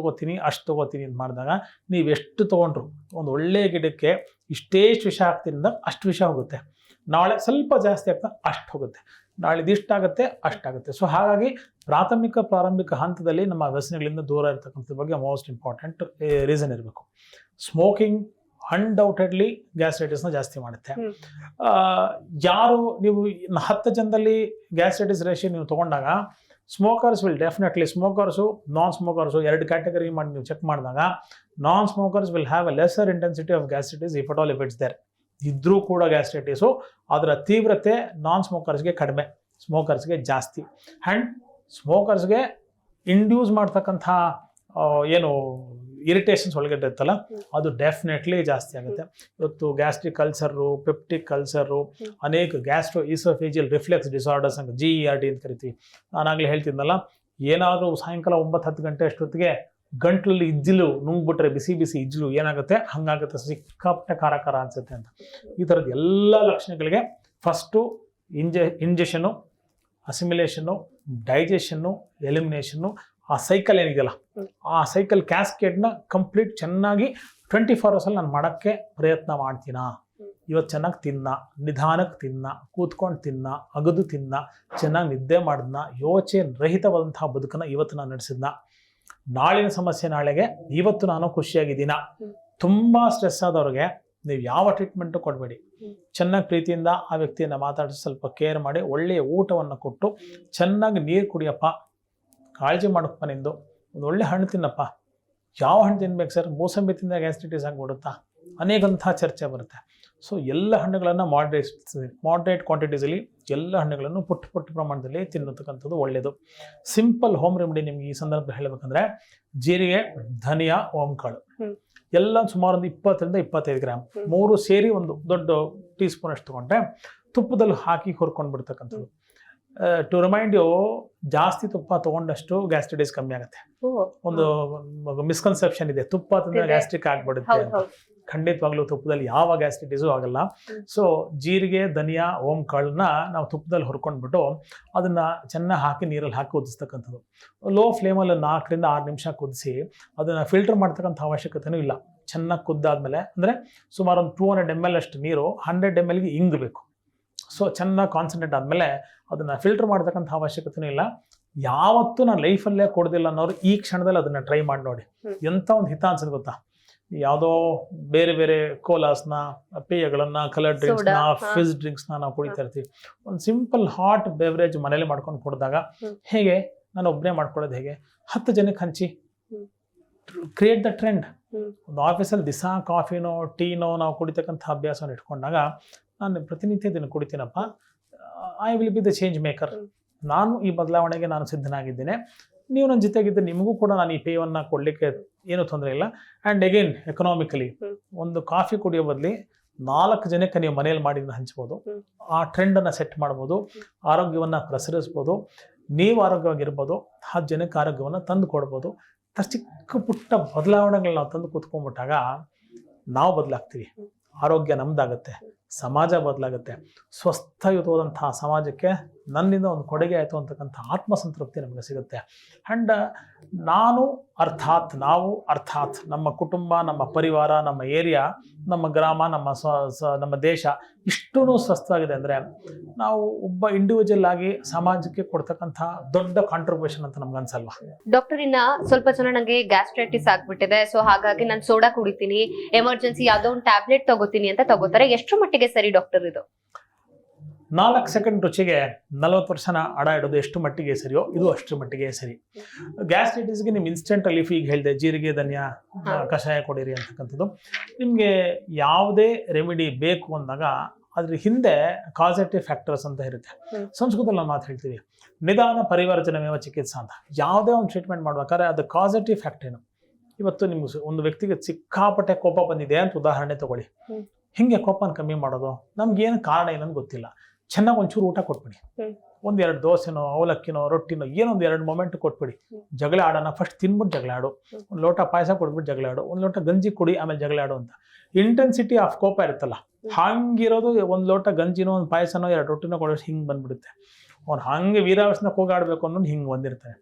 B: ತೊಗೋತೀನಿ ಅಂತ ಮಾಡಿದಾಗ ನೀವು ಎಷ್ಟು ತೊಗೊಂಡ್ರು ಒಂದು ಒಳ್ಳೆಯ ಗಿಡಕ್ಕೆ ಇಷ್ಟೇಷ್ಟು ವಿಷ ಹಾಕ್ತಿಂದ ಅಷ್ಟು ವಿಷ ಹೋಗುತ್ತೆ, ನಾಳೆ ಸ್ವಲ್ಪ ಜಾಸ್ತಿ ಆಗ್ತಾ ಅಷ್ಟು ಹೋಗುತ್ತೆ, ನಾಳೆ ಇದಿಷ್ಟಾಗುತ್ತೆ ಅಷ್ಟಾಗುತ್ತೆ. ಸೊ ಹಾಗಾಗಿ ಪ್ರಾರಂಭಿಕ ಹಂತದಲ್ಲಿ ನಮ್ಮ ವ್ಯಸನಗಳಿಂದ ದೂರ ಇರತಕ್ಕಂಥದ್ರ ಬಗ್ಗೆ ಮೋಸ್ಟ್ ಇಂಪಾರ್ಟೆಂಟ್ ರೀಸನ್ ಇರಬೇಕು. ಸ್ಮೋಕಿಂಗ್ ಅನ್ಡೌಟೆಡ್ಲಿ ಗ್ಯಾಸ್ಟ್ರೈಟಿಸ್ನ ಜಾಸ್ತಿ ಮಾಡುತ್ತೆ. ಯಾರು ನೀವು 10 ಜನದಲ್ಲಿ ಗ್ಯಾಸ್ಟ್ರೈಟಿಸ್ ರೇಷಿಯೋ ನೀವು ತೊಗೊಂಡಾಗ smokers will definitely, smokers non smokers 2 category ಮಾಡಿ ನೀವು ಚೆಕ್ ಮಾಡಿದಾಗ non smokers will have a lesser intensity of gastritis if at all if it's there. ಇದ್ರೂ ಕೂಡ ಗ್ಯಾಸ್ಟ್ರೈಟಿಸು ಅದರ ತೀವ್ರತೆ ನಾನ್ ಸ್ಮೋಕರ್ಸ್ಗೆ ಕಡಿಮೆ, ಸ್ಮೋಕರ್ಸ್ಗೆ ಜಾಸ್ತಿ. ಆ್ಯಂಡ್ ಸ್ಮೋಕರ್ಸ್ಗೆ ಇಂಡ್ಯೂಸ್ ಮಾಡ್ತಕ್ಕಂಥ ಏನು ಇರಿಟೇಷನ್ಸ್ ಒಳಗಡೆ ಇರುತ್ತಲ್ಲ ಅದು ಡೆಫಿನೆಟ್ಲಿ ಜಾಸ್ತಿ ಆಗುತ್ತೆ. ಇವತ್ತು ಗ್ಯಾಸ್ಟ್ರಿಕ್ ಅಲ್ಸರು, ಪೆಪ್ಟಿಕ್ ಅಲ್ಸರು, ಅನೇಕ ಗ್ಯಾಸ್ಟ್ರೋ ಈಸೋಫೇಜಿಯಲ್ ರಿಫ್ಲೆಕ್ಸ್ ಡಿಸಾರ್ಡರ್ಸ್ ಅಂತ GERD ಅಂತ ಕರಿತೀವಿ. ನಾನಾಗಲೇ ಹೇಳ್ತಿದ್ನಲ್ಲ, ಏನಾದರೂ ಸಾಯಂಕಾಲ 9-10 ಗಂಟೆ ಅಷ್ಟೊತ್ತಿಗೆ ಗಂಟ್ಲಲ್ಲಿ ಇಜ್ಜಿಲು ನುಂಗ್ಬಿಟ್ರೆ, ಬಿಸಿ ಇಜ್ಜಿಲು ಏನಾಗುತ್ತೆ ಹಂಗಾಗುತ್ತೆ, ಸಿಕ್ಕಾಪಟ್ಟೆ ಖಾರ ಅನ್ಸುತ್ತೆ ಅಂತ. ಈ ಥರದ ಎಲ್ಲ ಲಕ್ಷಣಗಳಿಗೆ ಫಸ್ಟು ಇಂಜೆಷನು, ಅಸಿಮಿಲೇಷನ್ನು, ಡೈಜೆಷನ್ನು, ಎಲಿಮಿನೇಷನ್ನು, ಆ ಸೈಕಲ್ ಏನಿದೆಯಲ್ಲ ಆ ಸೈಕಲ್ ಕ್ಯಾಸ್ಕೇಡ್ನ ಕಂಪ್ಲೀಟ್ ಚೆನ್ನಾಗಿ 24 hours ನಾನು ಮಾಡೋಕ್ಕೆ ಪ್ರಯತ್ನ ಮಾಡ್ತೀನಾ. ಇವತ್ತು ಚೆನ್ನಾಗಿ ತಿನ್ನ, ನಿಧಾನಕ್ಕೆ ತಿನ್ನ, ಕೂತ್ಕೊಂಡು ತಿನ್ನ, ಅಗದು ತಿನ್ನ, ಚೆನ್ನಾಗಿ ನಿದ್ದೆ ಮಾಡಿದ್ನ, ಯೋಚನೆ ರಹಿತವಾದಂತಹ ಬದುಕನ್ನು ಇವತ್ತು ನಾನು ನಡೆಸಿದ್ನ, ನಾಳಿನ ಸಮಸ್ಯೆ ನಾಳೆಗೆ, ಇವತ್ತು ನಾನು ಖುಷಿಯಾಗಿದ್ದೀನ. ತುಂಬ ಸ್ಟ್ರೆಸ್ ಆದವ್ರಿಗೆ ನೀವು ಯಾವ ಟ್ರೀಟ್ಮೆಂಟು ಕೊಡಬೇಡಿ, ಚೆನ್ನಾಗಿ ಪ್ರೀತಿಯಿಂದ ಆ ವ್ಯಕ್ತಿಯನ್ನು ಮಾತಾಡಿಸಿ ಸ್ವಲ್ಪ ಕೇರ್ ಮಾಡಿ ಒಳ್ಳೆಯ ಊಟವನ್ನು ಕೊಟ್ಟು ಚೆನ್ನಾಗಿ ನೀರು ಕುಡಿಯಪ್ಪ, ಕಾಳಜಿ ಮಾಡಪ್ಪ, ನಿಂದು ಒಂದು ಒಳ್ಳೆ ಹಣ್ಣು ತಿನ್ನಪ್ಪ. ಯಾವ ಹಣ್ಣು ತಿನ್ಬೇಕು ಸರ್, ಮೂಸಂಬಿ ತಿಂದ ಗ್ಯಾಸ್ಟ್ರೈಟಿಸ್ ಆಗಿಬಿಡುತ್ತಾ, ಅನೇಕಂಥ ಚರ್ಚೆ ಬರುತ್ತೆ. ಸೊ ಎಲ್ಲ ಹಣ್ಣುಗಳನ್ನು ಮಾಡ್ರೇಟ್ ಕ್ವಾಂಟಿಟೀಸಲ್ಲಿ ಎಲ್ಲ ಹಣ್ಣುಗಳನ್ನು ಪುಟ್ಟ ಪ್ರಮಾಣದಲ್ಲಿ ತಿನ್ನತಕ್ಕಂಥದ್ದು ಒಳ್ಳೆಯದು. ಸಿಂಪಲ್ ಹೋಮ್ ರೆಮಿಡಿ ನಿಮ್ಗೆ ಈ ಸಂದರ್ಭ ಹೇಳಬೇಕಂದ್ರೆ ಜೀರಿಗೆ, ಧನಿಯಾ, ಓಂಕಾಳು ಎಲ್ಲ ಸುಮಾರು ಒಂದು 20-25 ಗ್ರಾಮ್ 3 ಸೇರಿ ಒಂದು ದೊಡ್ಡ ಟೀ ಸ್ಪೂನ್ ಅಷ್ಟು ತೊಗೊಂಡ್ರೆ ತುಪ್ಪದಲ್ಲಿ ಹಾಕಿ ಹುರ್ಕೊಂಡು ಬಿಡ್ತಕ್ಕಂಥದ್ದು. ಟು ರಿಮೈಂಡ್ ಯು, ಜಾಸ್ತಿ ತುಪ್ಪ ತೊಗೊಂಡಷ್ಟು ಗ್ಯಾಸ್ಟ್ರೈಟಿಸ್ ಕಮ್ಮಿ ಆಗುತ್ತೆ. ಒಂದು ಮಿಸ್ಕನ್ಸೆಪ್ಷನ್ ಇದೆ, ತುಪ್ಪ ತಿಂದ್ರೆ ಗ್ಯಾಸ್ಟ್ರಿಕ್ ಆಗ್ಬಿಡುತ್ತೆ ಅಂತ. ಖಂಡಿತವಾಗ್ಲೂ ತುಪ್ಪದಲ್ಲಿ ಯಾವ ಗ್ಯಾಸ್ಟ್ರೈಟಿಸು ಆಗಲ್ಲ. ಸೊ ಜೀರಿಗೆ, ಧನಿಯಾ, ಓಂಕಾಳನ್ನ ನಾವು ತುಪ್ಪದಲ್ಲಿ ಹುರ್ಕೊಂಡ್ಬಿಟ್ಟು ಅದನ್ನ ಚೆನ್ನಾಗಿ ಹಾಕಿ ನೀರಲ್ಲಿ ಹಾಕಿ ಕುದಿಸ್ತಕ್ಕಂಥದ್ದು. ಲೋ ಫ್ಲೇಮಲ್ಲಿ 4-6 ನಿಮಿಷ ಕುದಿಸಿ ಅದನ್ನ ಫಿಲ್ಟರ್ ಮಾಡ್ತಕ್ಕಂಥ ಅವಶ್ಯಕತೆನೂ ಇಲ್ಲ. ಚೆನ್ನಾಗಿ ಕುದ್ದಾದ್ಮೇಲೆ ಅಂದರೆ ಸುಮಾರು ಒಂದು 200 ml ಅಷ್ಟು ನೀರು 100 mlಗೆ ಇಂಗಬೇಕು. ಸೊ ಚೆನ್ನಾಗಿ ಕಾನ್ಸಂಟ್ರೇಟ್ ಆದಮೇಲೆ ಅದನ್ನು ಫಿಲ್ಟರ್ ಮಾಡ್ತಕ್ಕಂಥ ಅವಶ್ಯಕತೆನೂ ಇಲ್ಲ. ಯಾವತ್ತೂ ನಾನು ಲೈಫಲ್ಲೇ ಕೊಡೋದಿಲ್ಲ ಅನ್ನೋರು ಈ ಕ್ಷಣದಲ್ಲಿ ಅದನ್ನು ಟ್ರೈ ಮಾಡಿ ನೋಡಿ. ಎಂಥ ಒಂದು ಹಿತ ಅನ್ಸುತ್ತೆ ಗೊತ್ತಾ. ಯಾವುದೋ ಬೇರೆ ಕೋಲಾಸ್ನ, ಪೇಯಗಳನ್ನು, ಕಲರ್ ಡ್ರಿಂಕ್ಸ್ನ, ಫಿಸ್ ಡ್ರಿಂಕ್ಸ್ನ ನಾವು ಕುಡಿತಾ ಇರ್ತೀವಿ. ಒಂದು ಸಿಂಪಲ್ ಹಾಟ್ ಬೆವರೇಜ್ ಮನೇಲಿ ಮಾಡ್ಕೊಂಡು ಕೊಡಿದಾಗ ಹೇಗೆ, ನಾನು ಒಬ್ಬನೇ ಮಾಡ್ಕೊಳ್ಳೋದು ಹೇಗೆ, 10 ಜನಕ್ಕೆ ಹಂಚಿ, ಕ್ರಿಯೇಟ್ ದ ಟ್ರೆಂಡ್. ಒಂದು ಆಫೀಸಲ್ಲಿ ದಿವಸ ಕಾಫಿನೋ ಟೀನೋ ನಾವು ಕುಡಿತಕ್ಕಂಥ ಅಭ್ಯಾಸವನ್ನು ಇಟ್ಕೊಂಡಾಗ ನಾನು ಪ್ರತಿನಿತ್ಯ ಇದನ್ನು ಕುಡಿತೀನಪ್ಪ, I will be the change maker. ನಾನು ಈ ಬದಲಾವಣೆಗೆ ನಾನು ಸಿದ್ಧನಾಗಿದ್ದೇನೆ. ನೀವು ನನ್ನ ಜೊತೆಗಿದ್ದರೆ ನಿಮಗೂ ಕೂಡ ನಾನು ಈ ಪೇಯವನ್ನು ಕೊಡಲಿಕ್ಕೆ ಏನೂ ತೊಂದರೆ ಇಲ್ಲ. ಆ್ಯಂಡ್ ಅಗೇನ್ ಎಕನಾಮಿಕಲಿ ಒಂದು ಕಾಫಿ ಕುಡಿಯೋ ಬದಲಿ 4 ಜನಕ್ಕೆ ನೀವು ಮನೆಯಲ್ಲಿ ಮಾಡಿ ಹಂಚ್ಬೋದು. ಆ ಟ್ರೆಂಡನ್ನು ಸೆಟ್ ಮಾಡ್ಬೋದು, ಆರೋಗ್ಯವನ್ನು ಪ್ರಸರಿಸ್ಬೋದು, ನೀವು ಆರೋಗ್ಯವಾಗಿರ್ಬೋದು, 10 ಜನಕ್ಕೆ ಆರೋಗ್ಯವನ್ನು ತಂದು ಕೊಡ್ಬೋದು. ಚಿಕ್ಕ ಪುಟ್ಟ ಬದಲಾವಣೆಗಳನ್ನ ನಾವು ತಂದು ಕೂತ್ಕೊಂಡ್ಬಿಟ್ಟಾಗ ನಾವು ಬದಲಾಗ್ತೀವಿ, ಆರೋಗ್ಯ ನಮ್ದಾಗುತ್ತೆ, ಸಮಾಜ ಬದಲಾಗುತ್ತೆ. ಸ್ವಸ್ಥಯುತವಾದಂತಹ ಸಮಾಜಕ್ಕೆ ನನ್ನಿಂದ ಒಂದು ಕೊಡುಗೆ ಆಯಿತು ಅಂತಕ್ಕಂಥ ಆತ್ಮಸಂತೃಪ್ತಿ ನಮಗೆ ಸಿಗುತ್ತೆ. ಆ್ಯಂಡ್ ನಾವು ಅರ್ಥಾತ್ ನಮ್ಮ ಕುಟುಂಬ, ನಮ್ಮ ಪರಿವಾರ, ನಮ್ಮ ಏರಿಯಾ, ನಮ್ಮ ಗ್ರಾಮ, ನಮ್ಮ ದೇಶ ಇಷ್ಟೂ ಸ್ವಸ್ಥವಾಗಿದೆ ಅಂದರೆ ನಾವು ಒಬ್ಬ ಇಂಡಿವಿಜುವಲ್ ಆಗಿ ಸಮಾಜಕ್ಕೆ ಕೊಡ್ತಕ್ಕಂಥ ದೊಡ್ಡ ಕಾಂಟ್ರಿಬ್ಯೂಷನ್ ಅಂತ ನಮ್ಗೆ ಅನ್ಸಲ್ವಾ?
A: ಡಾಕ್ಟರ್, ಇನ್ನ ಸ್ವಲ್ಪ ಜನ ನಂಗೆ ಗ್ಯಾಸ್ಟ್ರೈಟಿಸ್ ಆಗ್ಬಿಟ್ಟಿದೆ, ಸೊ ಹಾಗಾಗಿ ನಾನು ಸೋಡಾ ಕುಡಿತೀನಿ, ಎಮರ್ಜೆನ್ಸಿ ಯಾವ್ದೋ ಒಂದು ಟ್ಯಾಬ್ಲೆಟ್ ತಗೋತೀನಿ ಅಂತ ತಗೋತಾರೆ. ಎಷ್ಟು ಮಟ್ಟಿಗೆ ಸರಿ ಡಾಕ್ಟರ್ ಇದು?
B: 4 ಸೆಕೆಂಡ್ ರುಚಿಗೆ 40 ವರ್ಷನ ಅಡ ಇಡೋದು ಎಷ್ಟು ಮಟ್ಟಿಗೆ ಸರಿಯೋ ಇದು ಅಷ್ಟರ ಮಟ್ಟಿಗೆ ಸರಿ. ಗ್ಯಾಸ್ಟ್ರೈಟಿಸ್ಗೆ ನಿಮ್ಮ ಇನ್ಸ್ಟೆಂಟ್ ರಿಲೀಫ್ ಈಗ ಹೇಳಿದೆ, ಜೀರಿಗೆ, ಧನಿಯಾ ಕಷಾಯ ಕೊಡಿರಿ ಅಂತಕ್ಕಂಥದ್ದು. ನಿಮಗೆ ಯಾವುದೇ ರೆಮಿಡಿ ಬೇಕು ಅಂದಾಗ ಅದ್ರ ಹಿಂದೆ ಕಾಸೇಟಿವ್ ಫ್ಯಾಕ್ಟರ್ಸ್ ಅಂತ ಇರುತ್ತೆ. ಸಂಸ್ಕೃತದಲ್ಲಿ ನಾವು ಮಾತು ಹೇಳ್ತೀವಿ, ನಿಧಾನ ಪರಿವರ್ತನಮೇವ ಚಿಕಿತ್ಸಾ ಅಂತ. ಯಾವುದೇ ಒಂದು ಟ್ರೀಟ್ಮೆಂಟ್ ಮಾಡ್ಬೇಕಾದ್ರೆ ಅದು ಕಾಸೇಟಿವ್ ಫ್ಯಾಕ್ಟ್ ಏನು, ಇವತ್ತು ನಿಮ್ಗೆ ಒಂದು ವ್ಯಕ್ತಿಗೆ ಸಿಕ್ಕಾಪಟ್ಟೆ ಕೋಪ ಬಂದಿದೆ ಅಂತ ಉದಾಹರಣೆ ತಗೊಳ್ಳಿ.
A: ಹ್ಮ್.
B: ಹಿಂಗೆ ಕೋಪನ ಕಮ್ಮಿ ಮಾಡೋದು? ನಮ್ಗೇನು ಕಾರಣ ಏನಂತ ಗೊತ್ತಿಲ್ಲ. ಚೆನ್ನಾಗಿ ಒಂಚೂರು ಊಟ ಕೊಟ್ಬಿಡಿ, ಒಂದೆರಡು ದೋಸೆನೋ ಅವಲಕ್ಕಿನೋ ರೊಟ್ಟಿನೋ ಏನೊಂದು 2 ಮೊಮೆಂಟ್ ಕೊಟ್ಬಿಡಿ. ಜಗಳ ಆಡೋಣ, ಫಸ್ಟ್ ತಿನ್ಬಿಟ್ಟು ಜಗಳ ಆಡು, ಒಂದು ಲೋಟ ಪಾಯಸ ಕೊಟ್ಬಿಟ್ಟು ಜಗಳ ಆಡು, ಒಂದು ಲೋಟ ಗಂಜಿ ಕುಡಿ, ಆಮೇಲೆ ಜಗಳ ಆಡು ಅಂತ. ಇಂಟೆನ್ಸಿಟಿ ಆಫ್ ಕೋಪ ಇರುತ್ತಲ್ಲ, ಹಂಗಿರೋದು ಒಂದು ಲೋಟ ಗಂಜಿನೋ ಒಂದು ಪಾಯಸನೋ 2 ರೊಟ್ಟಿನೋ ಕೊಡೋಷ್ಟು ಹಿಂಗೆ ಬಂದ್ಬಿಡುತ್ತೆ. ಅವ್ನು ಹಂಗೆ ವೀರಾವೇಶನ ಕೂಗಾಡ್ಬೇಕು ಅನ್ನೋದು ಹಿಂಗೆ ಬಂದಿರ್ತಾರೆ.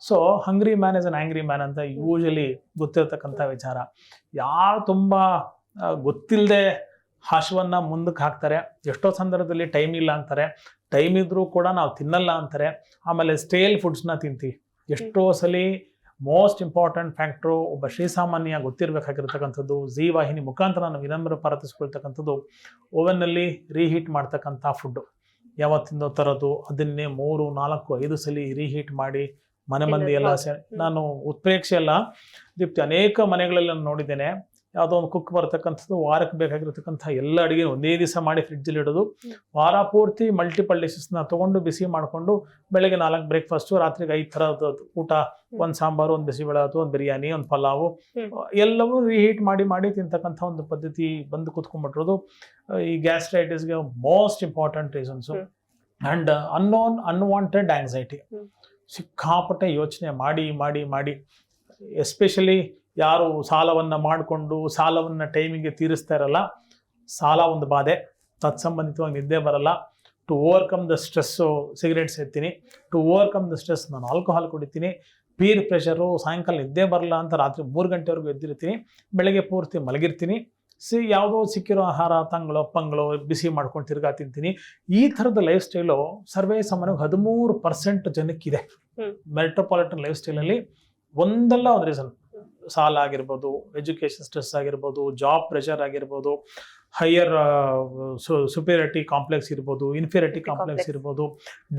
B: So hungry man is an angry man ಅಂತ ಯೂಶಲಿ ಗೊತ್ತಿರತಕ್ಕಂಥ ವಿಚಾರ. ಯಾರು ತುಂಬ ಗೊತ್ತಿಲ್ಲದೆ ಹಸುವನ್ನ ಮುಂದಕ್ಕೆ ಹಾಕ್ತಾರೆ, ಎಷ್ಟೋ ಸಂದರ್ಭದಲ್ಲಿ ಟೈಮ್ ಇಲ್ಲ ಅಂತಾರೆ, ಟೈಮ್ ಇದ್ರೂ ಕೂಡ ನಾವು ತಿನ್ನಲ್ಲ ಅಂತಾರೆ. ಆಮೇಲೆ ಸ್ಟೇಲ್ ಫುಡ್ಸ್ನ ತಿಂತೀವಿ. ಎಷ್ಟೋ ಸಲ ಮೋಸ್ಟ್ ಇಂಪಾರ್ಟೆಂಟ್ ಫ್ಯಾಕ್ಟ್ರು ಒಬ್ಬ ಶ್ರೀಸಾಮಾನ್ಯ ಗೊತ್ತಿರಬೇಕಾಗಿರ್ತಕ್ಕಂಥದ್ದು, ಝೀ ವಾಹಿನಿ ಮುಖಾಂತರ ನಾವು ವಿನಮ್ರ ಪಾರತಿಸ್ಕೊಳ್ತಕ್ಕಂಥದ್ದು, ಓವನ್ನಲ್ಲಿ ರೀಹೀಟ್ ಮಾಡ್ತಕ್ಕಂಥ ಫುಡ್ಡು ಯಾವತ್ತಿಂದೋ ತರೋದು, ಅದನ್ನೇ 3, 4, 5 ಸಲ ರೀಹೀಟ್ ಮಾಡಿ ಮನೆ ಮಂದಿ ಎಲ್ಲ ನಾನು ಉತ್ಪ್ರೇಕ್ಷೆ ಅಲ್ಲ ದೀಪ್ತಿ, ಅನೇಕ ಮನೆಗಳಲ್ಲಿ ನಾನು ನೋಡಿದ್ದೇನೆ. ಯಾವುದೋ ಒಂದು ಕುಕ್ ಬರ್ತಕ್ಕಂಥದ್ದು ವಾರಕ್ಕೆ ಬೇಕಾಗಿರ್ತಕ್ಕಂಥ ಎಲ್ಲ ಅಡುಗೆ ಒಂದೇ ದಿವಸ ಮಾಡಿ ಫ್ರಿಡ್ಜಲ್ಲಿ ಇಡೋದು, ವಾರ ಪೂರ್ತಿ ಮಲ್ಟಿಪಲ್ ಡಿಶಸ್ನ ತೊಗೊಂಡು ಬಿಸಿ ಮಾಡಿಕೊಂಡು ಬೆಳಗ್ಗೆ 4 ಬ್ರೇಕ್ಫಾಸ್ಟು, ರಾತ್ರಿಗೆ 5 ಥರದ ಊಟ, ಒಂದು ಸಾಂಬಾರು, ಒಂದು ಬಿಸಿಬೇಳೆಬಾತು, ಒಂದು ಬಿರಿಯಾನಿ, ಒಂದು ಪಲಾವು, ಎಲ್ಲವೂ ರೀಹೀಟ್ ಮಾಡಿ ತಿಂತಕ್ಕಂಥ ಒಂದು ಪದ್ಧತಿ ಬಂದು ಕೂತ್ಕೊಂಡ್ಬಿಟ್ಟಿರೋದು ಈ ಗ್ಯಾಸ್ಟ್ರೈಟಿಸ್ಗೆ most important reasons. And unwanted anxiety, ಸಿಕ್ಕಾಪಟ್ಟೆ ಯೋಚನೆ ಮಾಡಿ ಎಸ್ಪೆಷಲಿ ಯಾರು ಸಾಲವನ್ನು ಮಾಡಿಕೊಂಡು ಸಾಲವನ್ನು ಟೈಮಿಗೆ ತೀರಿಸ್ತಾ ಇರಲ್ಲ, ಸಾಲ ಒಂದು ಬಾಧೆ, ತತ್ಸಂಬಂಧಿತವಾಗಿ ನಿದ್ದೆ ಬರಲ್ಲ. To overcome the stress cigarette ಸೇರ್ತೀನಿ, ಟು ಓವರ್ಕಮ್ ದ ಸ್ಟ್ರೆಸ್ ನಾನು ಆಲ್ಕೋಹಾಲ್ ಕುಡಿತೀನಿ, ಪೀರ್ ಪ್ರೆಷರು, ಸಾಯಂಕಾಲ ನಿದ್ದೆ ಬರಲ್ಲ ಅಂತ ರಾತ್ರಿ 3 ಗಂಟೆವರೆಗೂ ಎದ್ದಿರ್ತೀನಿ, ಬೆಳಗ್ಗೆ ಪೂರ್ತಿ ಮಲಗಿರ್ತೀನಿ, ಯಾವುದೋ ಸಿಕ್ಕಿರೋ ಆಹಾರ ಪಂಗಳು ಬಿಸಿ ಮಾಡ್ಕೊಂಡು ತಿರ್ಗಾ ತಿಂತೀನಿ. ಈ ಥರದ ಲೈಫ್ ಸ್ಟೈಲು ಸರ್ವೇ ಸಾಮಾನ್ಯವಾಗಿ 13% ಜನಕ್ಕಿದೆ. ಮೆಟ್ರೋಪಾಲಿಟನ್ ಲೈಫ್ ಸ್ಟೈಲಲ್ಲಿ ಒಂದಲ್ಲ ಒಂದು ರೀಸನ್, ಸಾಲ ಆಗಿರ್ಬೋದು, ಎಜುಕೇಷನ್ ಸ್ಟ್ರೆಸ್ ಆಗಿರ್ಬೋದು, ಜಾಬ್ ಪ್ರೆಷರ್ ಆಗಿರ್ಬೋದು, ಹೈಯರ್ ಸುಪೀರಿಯರಿಟಿ ಕಾಂಪ್ಲೆಕ್ಸ್ ಇರ್ಬೋದು, ಇನ್ಫೀರಿಯರಿಟಿ ಕಾಂಪ್ಲೆಕ್ಸ್ ಇರ್ಬೋದು,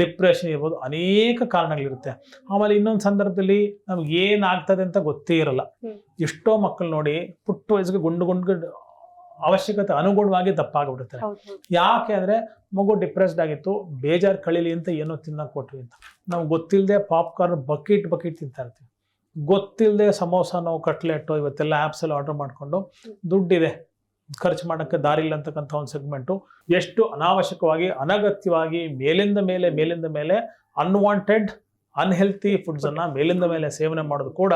B: ಡಿಪ್ರೆಷನ್ ಇರ್ಬೋದು, ಅನೇಕ ಕಾರಣಗಳಿರುತ್ತೆ. ಆಮೇಲೆ ಇನ್ನೊಂದು ಸಂದರ್ಭದಲ್ಲಿ ನಮ್ಗೆ ಏನಾಗ್ತದೆ ಅಂತ ಗೊತ್ತೇ ಇರಲ್ಲ. ಎಷ್ಟೋ ಮಕ್ಕಳು ನೋಡಿ ಪುಟ್ಟ ವಯಸ್ಸಿಗೆ ಗುಂಡು ಅವಶ್ಯಕತೆ ಅನುಗುಣವಾಗಿ ದಪ್ಪ ಆಗಿಬಿಡುತ್ತಾರೆ. ಯಾಕೆ ಅಂದರೆ ಮಗು ಡಿಪ್ರೆಸ್ಡ್ ಆಗಿತ್ತು, ಬೇಜಾರು ಕಳೀಲಿ ಅಂತ ಏನೋ ತಿನ್ನಕ್ಕೆ ಕೊಟ್ವಿ ಅಂತ. ನಾವು ಗೊತ್ತಿಲ್ಲದೆ ಪಾಪ್ಕಾರ್ನ್ ಬಕೆಟ್ ತಿಂತಾ ಇರ್ತೀವಿ, ಗೊತ್ತಿಲ್ಲದೆ ಸಮೋಸನೋ ಕಟ್ಲೆಟೋ ಇವತ್ತೆಲ್ಲ ಆ್ಯಪ್ಸಲ್ಲಿ ಆರ್ಡರ್ ಮಾಡಿಕೊಂಡು ದುಡ್ಡಿದೆ ಖರ್ಚು ಮಾಡೋಕ್ಕೆ ದಾರಿ ಇಲ್ಲ ಅಂತಕ್ಕಂಥ ಒಂದು ಸೆಗ್ಮೆಂಟು. ಎಷ್ಟು ಅನಾವಶ್ಯಕವಾಗಿ ಅನಗತ್ಯವಾಗಿ ಮೇಲಿಂದ ಮೇಲೆ ಅನ್ವಾಂಟೆಡ್ ಅನ್ಹೆಲ್ತಿ ಫುಡ್ಸನ್ನು ಮೇಲಿಂದ ಮೇಲೆ ಸೇವನೆ ಮಾಡೋದು ಕೂಡ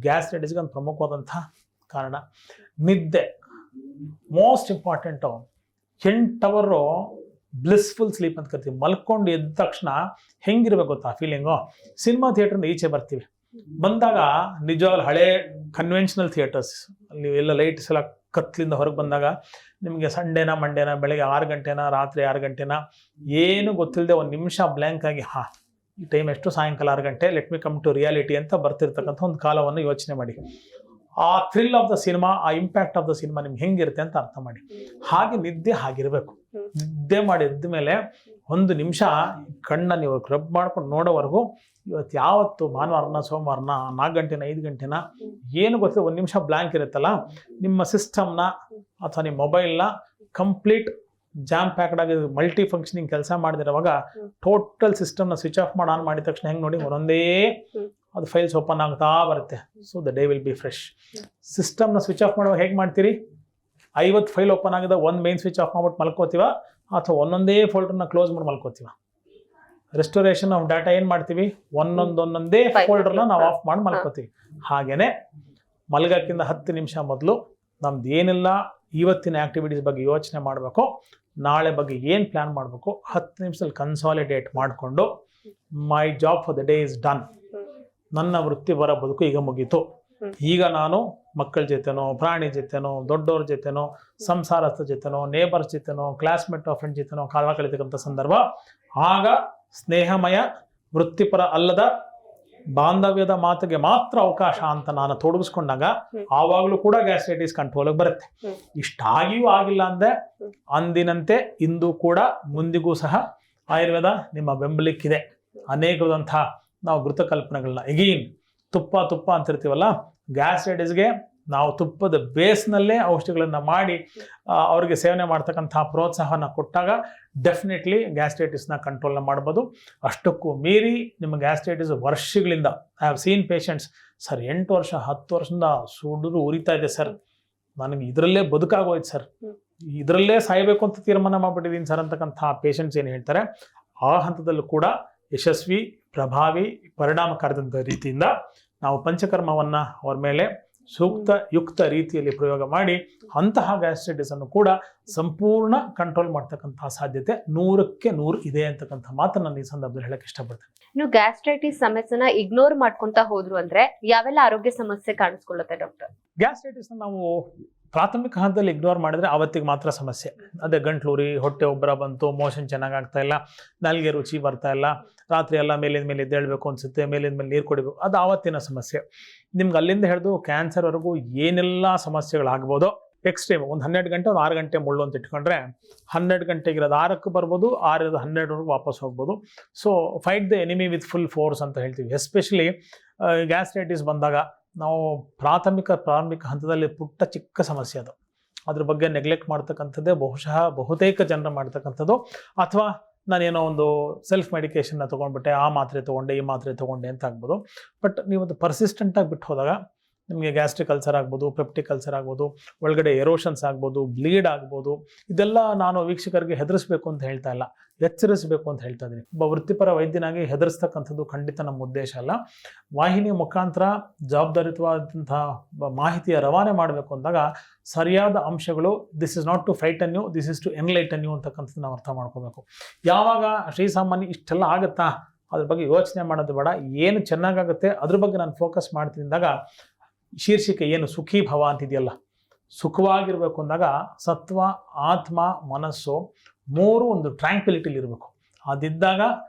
B: ಗ್ಯಾಸ್ಟ್ರೈಟಿಸ್ಗೆ ಒಂದು ಪ್ರಮುಖವಾದಂಥ ಕಾರಣ. ನಿದ್ದೆ ಮೋಸ್ಟ್ ಇಂಪಾರ್ಟೆಂಟು. 8 ಅವರು ಬ್ಲಿಸ್ಫುಲ್ ಸ್ಲೀಪ್ ಅಂತ ಕರಿತೀವಿ. ಮಲ್ಕೊಂಡು ಎದ್ದ ತಕ್ಷಣ ಹೆಂಗಿರ್ಬೇಕು ಗೊತ್ತಾ ಫೀಲಿಂಗು? ಸಿನಿಮಾ ಥಿಯೇಟ್ರಿಂದ ಈಚೆ ಬರ್ತೀವಿ, ಬಂದಾಗ ನಿಜವಾಗ್ಲೂ ಹಳೆ ಕನ್ವೆನ್ಷನಲ್ ಥಿಯೇಟರ್ಸ್ ಅಲ್ಲಿ ಎಲ್ಲ ಲೈಟ್ಸ್ ಎಲ್ಲ ಕತ್ಲಿಂದ ಹೊರಗೆ ಬಂದಾಗ ನಿಮಗೆ ಸಂಡೇನ ಮಂಡೇನ ಬೆಳಗ್ಗೆ 6 ಗಂಟೆನ ರಾತ್ರಿ 6 ಗಂಟೆನ ಏನು ಗೊತ್ತಿಲ್ಲದೆ 1 ನಿಮಿಷ ಬ್ಲ್ಯಾಂಕ್ ಆಗಿ ಈ ಟೈಮ್ ಎಷ್ಟು, ಸಾಯಂಕಾಲ 6 ಗಂಟೆ, let me come to reality ಅಂತ ಬರ್ತಿರ್ತಕ್ಕಂಥ ಒಂದು ಕಾಲವನ್ನು ಯೋಚನೆ ಮಾಡಿ. ಆ ಥ್ರಿಲ್ ಆಫ್ ದ ಸಿನಿಮಾ, ಆ ಇಂಪ್ಯಾಕ್ಟ್ ಆಫ್ ದ ಸಿನಿಮಾ ನಿಮ್ಗೆ ಹೆಂಗಿರುತ್ತೆ ಅಂತ ಅರ್ಥ ಮಾಡಿ. ಹಾಗೆ ನಿದ್ದೆ ಹಾಗಿರ್ಬೇಕು. ನಿದ್ದೆ ಮಾಡಿ ಎದ್ದ ಮೇಲೆ 1 ನಿಮಿಷ ಕಣ್ಣ ನೀವು ರಬ್ ಮಾಡ್ಕೊಂಡು ನೋಡೋವರೆಗೂ, ಇವತ್ತು ಯಾವತ್ತು ಭಾನುವಾರನ ಸೋಮವಾರನ 4 ಗಂಟೆನ 5 ಗಂಟೆನ ಏನು ಗೊತ್ತಿಲ್ಲ 1 ನಿಮಿಷ ಬ್ಲ್ಯಾಂಕ್ ಇರುತ್ತಲ್ಲ, ನಿಮ್ಮ ಸಿಸ್ಟಮ್ನ ಅಥವಾ ನಿಮ್ಮ ಮೊಬೈಲ್ನ ಕಂಪ್ಲೀಟ್ ಜಾಮ್ ಪ್ಯಾಕ್ಡ್ ಆಗಿ ಮಲ್ಟಿ ಫಂಕ್ಷನಿಂಗ್ ಕೆಲಸ ಮಾಡಿದಿರುವಾಗ ಟೋಟಲ್ ಸಿಸ್ಟಮ್ನ ಸ್ವಿಚ್ ಆಫ್ ಮಾಡಿ ಆನ್ ಮಾಡಿದ ತಕ್ಷಣ ಹೆಂಗೆ ನೋಡಿ ಒಂದೊಂದೇ ಅದು ಫೈಲ್ಸ್ ಓಪನ್ ಆಗ್ತಾ ಬರುತ್ತೆ. So the day will be fresh. ಸಿಸ್ಟಮ್ನ ಸ್ವಿಚ್ ಆಫ್ ಮಾಡುವಾಗ ಹೇಗೆ ಮಾಡ್ತೀರಿ? 50 ಫೈಲ್ ಓಪನ್ ಆಗಿದೆ, ಒಂದು ಮೇನ್ ಸ್ವಿಚ್ ಆಫ್ ಮಾಡ್ಬಿಟ್ಟು ಮಲ್ಕೋತೀವ, ಅಥವಾ ಒಂದೊಂದೇ ಫೋಲ್ಡರ್ನ ಕ್ಲೋಸ್ ಮಾಡಿ ಮಲ್ಕೋತೀವ? ರೆಸ್ಟೋರೇಷನ್ ಆಫ್ ಡಾಟಾ ಏನು ಮಾಡ್ತೀವಿ? ಒಂದೊಂದೇ ಫೋಲ್ಡರ್ನ ನಾವು ಆಫ್ ಮಾಡಿ ಮಲ್ಕೋತೀವಿ. ಹಾಗೇನೆ ಮಲಗಕ್ಕಿಂತ 10 ನಿಮಿಷ ಮೊದಲು ನಮ್ದು ಏನೆಲ್ಲ ಇವತ್ತಿನ ಆಕ್ಟಿವಿಟೀಸ್ ಬಗ್ಗೆ ಯೋಚನೆ ಮಾಡಬೇಕು, ನಾಳೆ ಬಗ್ಗೆ ಏನು ಪ್ಲಾನ್ ಮಾಡಬೇಕು, 10 ನಿಮಿಷದಲ್ಲಿ ಕನ್ಸಾಲಿಡೇಟ್ ಮಾಡಿಕೊಂಡು my job for the day is done, ನನ್ನ ವೃತ್ತಿಪರ ಬದುಕು ಈಗ ಮುಗೀತು, ಈಗ ನಾನು ಮಕ್ಕಳ ಜೊತೆನೋ, ಪ್ರಾಣಿ ಜೊತೆನೋ, ದೊಡ್ಡವ್ರ ಜೊತೆನೋ, ಸಂಸಾರಸ್ಥ ಜೊತೆನೋ, ನೇಬರ್ಸ್ ಜೊತೆನೋ, ಕ್ಲಾಸ್ಮೇಟ್ ಫ್ರೆಂಡ್ ಜೊತೆನೋ ಕಾಲ ಕಳೀತಕ್ಕಂಥ ಸಂದರ್ಭ. ಆಗ ಸ್ನೇಹಮಯ ವೃತ್ತಿಪರ ಅಲ್ಲದ ಬಾಂಧವ್ಯದ ಮಾತಿಗೆ ಮಾತ್ರ ಅವಕಾಶ ಅಂತ ನಾನು ತೊಡಗಿಸ್ಕೊಂಡಾಗ ಆವಾಗಲೂ ಕೂಡ ಗ್ಯಾಸ್ಟ್ರೈಟಿಸ್ ಕಂಟ್ರೋಲಿಗೆ ಬರುತ್ತೆ. ಇಷ್ಟಾಗಿಯೂ ಆಗಿಲ್ಲ ಅಂದರೆ ಅಂದಿನಂತೆ ಇಂದು ಕೂಡ ಮುಂದಿಗೂ ಸಹ ಆಯುರ್ವೇದ ನಿಮ್ಮ ಬೆಂಬಲಿಕ್ಕಿದೆ. ಅನೇಕವಾದಂತಹ ನಾವು ಕಲ್ಪನೆಗಳನ್ನ ಎಗೇನ್ ತುಪ್ಪ ಅಂತಿರ್ತೀವಲ್ಲ, ಗ್ಯಾಸ್ಟ್ರೈಟಿಸ್ಗೆ ನಾವು ತುಪ್ಪದ ಬೇಸ್ನಲ್ಲೇ ಔಷಧಿಗಳನ್ನು ಮಾಡಿ ಅವ್ರಿಗೆ ಸೇವನೆ ಮಾಡ್ತಕ್ಕಂತಹ ಪ್ರೋತ್ಸಾಹನ ಕೊಟ್ಟಾಗ ಡೆಫಿನೆಟ್ಲಿ ಗ್ಯಾಸ್ಟ್ರೈಟಿಸ್ನ ಕಂಟ್ರೋಲ್ನ ಮಾಡ್ಬೋದು. ಅಷ್ಟಕ್ಕೂ ಮೀರಿ ನಿಮ್ಮ ಗ್ಯಾಸ್ಟ್ರೈಟಿಸ್ ವರ್ಷಗಳಿಂದ I have seen patients, sir 8 ವರ್ಷ 10 ವರ್ಷದಿಂದ ಸುಡಿದು ಉರಿತಾ ಇದೆ ಸರ್, ನನಗೆ ಇದರಲ್ಲೇ ಬದುಕಾಗೋಯ್ತು ಸರ್, ಇದರಲ್ಲೇ ಸಾಯಬೇಕು ಅಂತ ತೀರ್ಮಾನ ಮಾಡ್ಬಿಟ್ಟಿದ್ದೀನಿ ಸರ್ ಅಂತಕ್ಕಂಥ ಪೇಷಂಟ್ಸ್ ಏನು ಹೇಳ್ತಾರೆ, ಆ ಹಂತದಲ್ಲೂ ಕೂಡ ಯಶಸ್ವಿ, ಪ್ರಭಾವಿ, ಪರಿಣಾಮಕಾರಿಯಾದ ರೀತಿಯಿಂದ ನಾವು ಪಂಚಕರ್ಮವನ್ನು ಅವ್ರ ಮೇಲೆ ಸೂಕ್ತ ಯುಕ್ತ ರೀತಿಯಲ್ಲಿ ಪ್ರಯೋಗ ಮಾಡಿ ಅಂತಹ ಗ್ಯಾಸ್ಟ್ರೈಟಿಸ್ ಅನ್ನು ಕೂಡ ಸಂಪೂರ್ಣ ಕಂಟ್ರೋಲ್ ಮಾಡ್ತಕ್ಕಂತಹ ಸಾಧ್ಯತೆ 100ಕ್ಕೆ 100 ಇದೆ ಅಂತಕ್ಕಂಥ ಮಾತನ್ನು ನಾನು ಈ ಸಂದರ್ಭದಲ್ಲಿ ಹೇಳಕ್ಕೆ ಇಷ್ಟಪಡ್ತೇನೆ.
A: ಇನ್ನು ಗ್ಯಾಸ್ಟ್ರೈಟಿಸ್ ಸಮಸ್ಯೆನ ಇಗ್ನೋರ್ ಮಾಡ್ಕೊಂತ ಹೋದ್ರು ಅಂದ್ರೆ ಯಾವೆಲ್ಲ ಆರೋಗ್ಯ ಸಮಸ್ಯೆ ಕಾಣಿಸ್ಕೊಳ್ಳುತ್ತೆ ಡಾಕ್ಟರ್?
B: ಗ್ಯಾಸ್ಟ್ರೈಟಿಸ್ ನಾವು ಪ್ರಾಥಮಿಕ ಹಂತದಲ್ಲಿ ಇಗ್ನೋರ್ ಮಾಡಿದ್ರೆ ಅವತ್ತಿಗೆ ಮಾತ್ರ ಸಮಸ್ಯೆ. ಅದೇ ಗಂಟ್ಲೂರಿ, ಹೊಟ್ಟೆ ಉಬ್ಬರ ಬಂತು, ಮೋಷನ್ ಚೆನ್ನಾಗಾಗ್ತಾ ಇಲ್ಲ, ನಾಲ್ಗೆ ರುಚಿ ಬರ್ತಾ ಇಲ್ಲ, ರಾತ್ರಿ ಎಲ್ಲ ಮೇಲಿಂದ ಮೇಲೆ ಎದ್ದೇಳಬೇಕು ಅನ್ಸುತ್ತೆ, ಮೇಲಿಂದ ಮೇಲೆ ನೀರು ಕುಡಿಬೇಕು, ಅದು ಆವತ್ತಿನ ಸಮಸ್ಯೆ. ನಿಮ್ಗೆ ಅಲ್ಲಿಂದ ಹಿಡಿದು ಕ್ಯಾನ್ಸರ್ವರೆಗೂ ಏನೆಲ್ಲ ಸಮಸ್ಯೆಗಳಾಗ್ಬೋದೋ ಎಕ್ಸ್ಟ್ರೀಮ್ ಒಂದು 12 ಗಂಟೆ ಒಂದು 6 ಗಂಟೆ ಮುಳ್ಳು ಅಂತ ಇಟ್ಕೊಂಡ್ರೆ 12 ಗಂಟೆಗಿರೋದು 6ಕ್ಕೆ ಬರ್ಬೋದು, 6 12ವರೆಗೂ ವಾಪಸ್ ಹೋಗ್ಬೋದು. So fight the enemy with full force ಅಂತ ಹೇಳ್ತೀವಿ. ಎಸ್ಪೆಷಲಿ ಗ್ಯಾಸ್ಟ್ರೈಟಿಸ್ ಬಂದಾಗ ನಾವು ಪ್ರಾರಂಭಿಕ ಹಂತದಲ್ಲಿ ಪುಟ್ಟ ಚಿಕ್ಕ ಸಮಸ್ಯೆ ಅದು, ಅದ್ರ ಬಗ್ಗೆ ನೆಗ್ಲೆಕ್ಟ್ ಮಾಡ್ತಕ್ಕಂಥದ್ದೇ ಬಹುಶಃ ಬಹುತೇಕ ಜನರು ಮಾಡ್ತಕ್ಕಂಥದ್ದು. ಅಥವಾ ನಾನೇನೋ ಒಂದು ಸೆಲ್ಫ್ ಮೆಡಿಕೇಶನ್ನ ತೊಗೊಂಡ್ಬಿಟ್ಟೆ, ಆ ಮಾತ್ರೆ ತೊಗೊಂಡೆ, ಈ ಮಾತ್ರೆ ತೊಗೊಂಡೆ ಅಂತ ಆಗ್ಬೋದು. ಬಟ್ ನೀವು ಅದು ಪರ್ಸಿಸ್ಟೆಂಟಾಗಿ ಬಿಟ್ಟು ಹೋದಾಗ ನಿಮಗೆ ಗ್ಯಾಸ್ಟ್ರಿಕ್ ಅಲ್ಸರ್ ಆಗ್ಬೋದು, ಪೆಪ್ಟಿಕ್ ಅಲ್ಸರ್ ಆಗ್ಬೋದು, ಒಳಗಡೆ ಎರೋಷನ್ಸ್ ಆಗ್ಬೋದು, ಬ್ಲೀಡ್ ಆಗ್ಬೋದು. ಇದೆಲ್ಲ ನಾನು ವೀಕ್ಷಕರಿಗೆ ಹೆದರಿಸಬೇಕು ಅಂತ ಹೇಳ್ತಾ ಇಲ್ಲ, ಎಚ್ಚರಿಸಬೇಕು ಅಂತ ಹೇಳ್ತಾ ಇದ್ದೀನಿ. ಒಬ್ಬ ವೃತ್ತಿಪರ ವೈದ್ಯನಾಗಿ ಹೆದರಿಸ್ತಕ್ಕಂಥದ್ದು ಖಂಡಿತ ನಮ್ಮ ಉದ್ದೇಶ ಅಲ್ಲ. ವಾಹಿನಿಯ ಮುಖಾಂತರ ಜವಾಬ್ದಾರಿಯುತವಾದಂತಹ ಮಾಹಿತಿಯ ರವಾನೆ ಮಾಡಬೇಕು ಅಂದಾಗ ಸರಿಯಾದ ಅಂಶಗಳು, this is not to frighten you, this is to enlighten you ಅಂತಕ್ಕಂಥದ್ದು ನಾವು ಅರ್ಥ ಮಾಡ್ಕೋಬೇಕು. ಯಾವಾಗ ಶ್ರೀಸಾಮಾನ್ಯ ಇಷ್ಟೆಲ್ಲ ಆಗುತ್ತಾ ಅದ್ರ ಬಗ್ಗೆ ಯೋಚನೆ ಮಾಡೋದು ಬೇಡ, ಏನು ಚೆನ್ನಾಗಾಗುತ್ತೆ ಅದ್ರ ಬಗ್ಗೆ ನಾನು ಫೋಕಸ್ ಮಾಡ್ತಿದ್ದಾಗ ಶೀರ್ಷಿಕೆ ಏನು ಸುಖೀ ಭವ ಅಂತಿದೆಯಲ್ಲ, ಸುಖವಾಗಿರ್ಬೇಕು ಅಂದಾಗ ಸತ್ವ, ಆತ್ಮ, ಮನಸ್ಸು 3 ಒಂದು ಟ್ರ್ಯಾಂಕ್ವಿಲಿಟಿಲಿ ಇರಬೇಕು. ಅದಿದ್ದಾಗ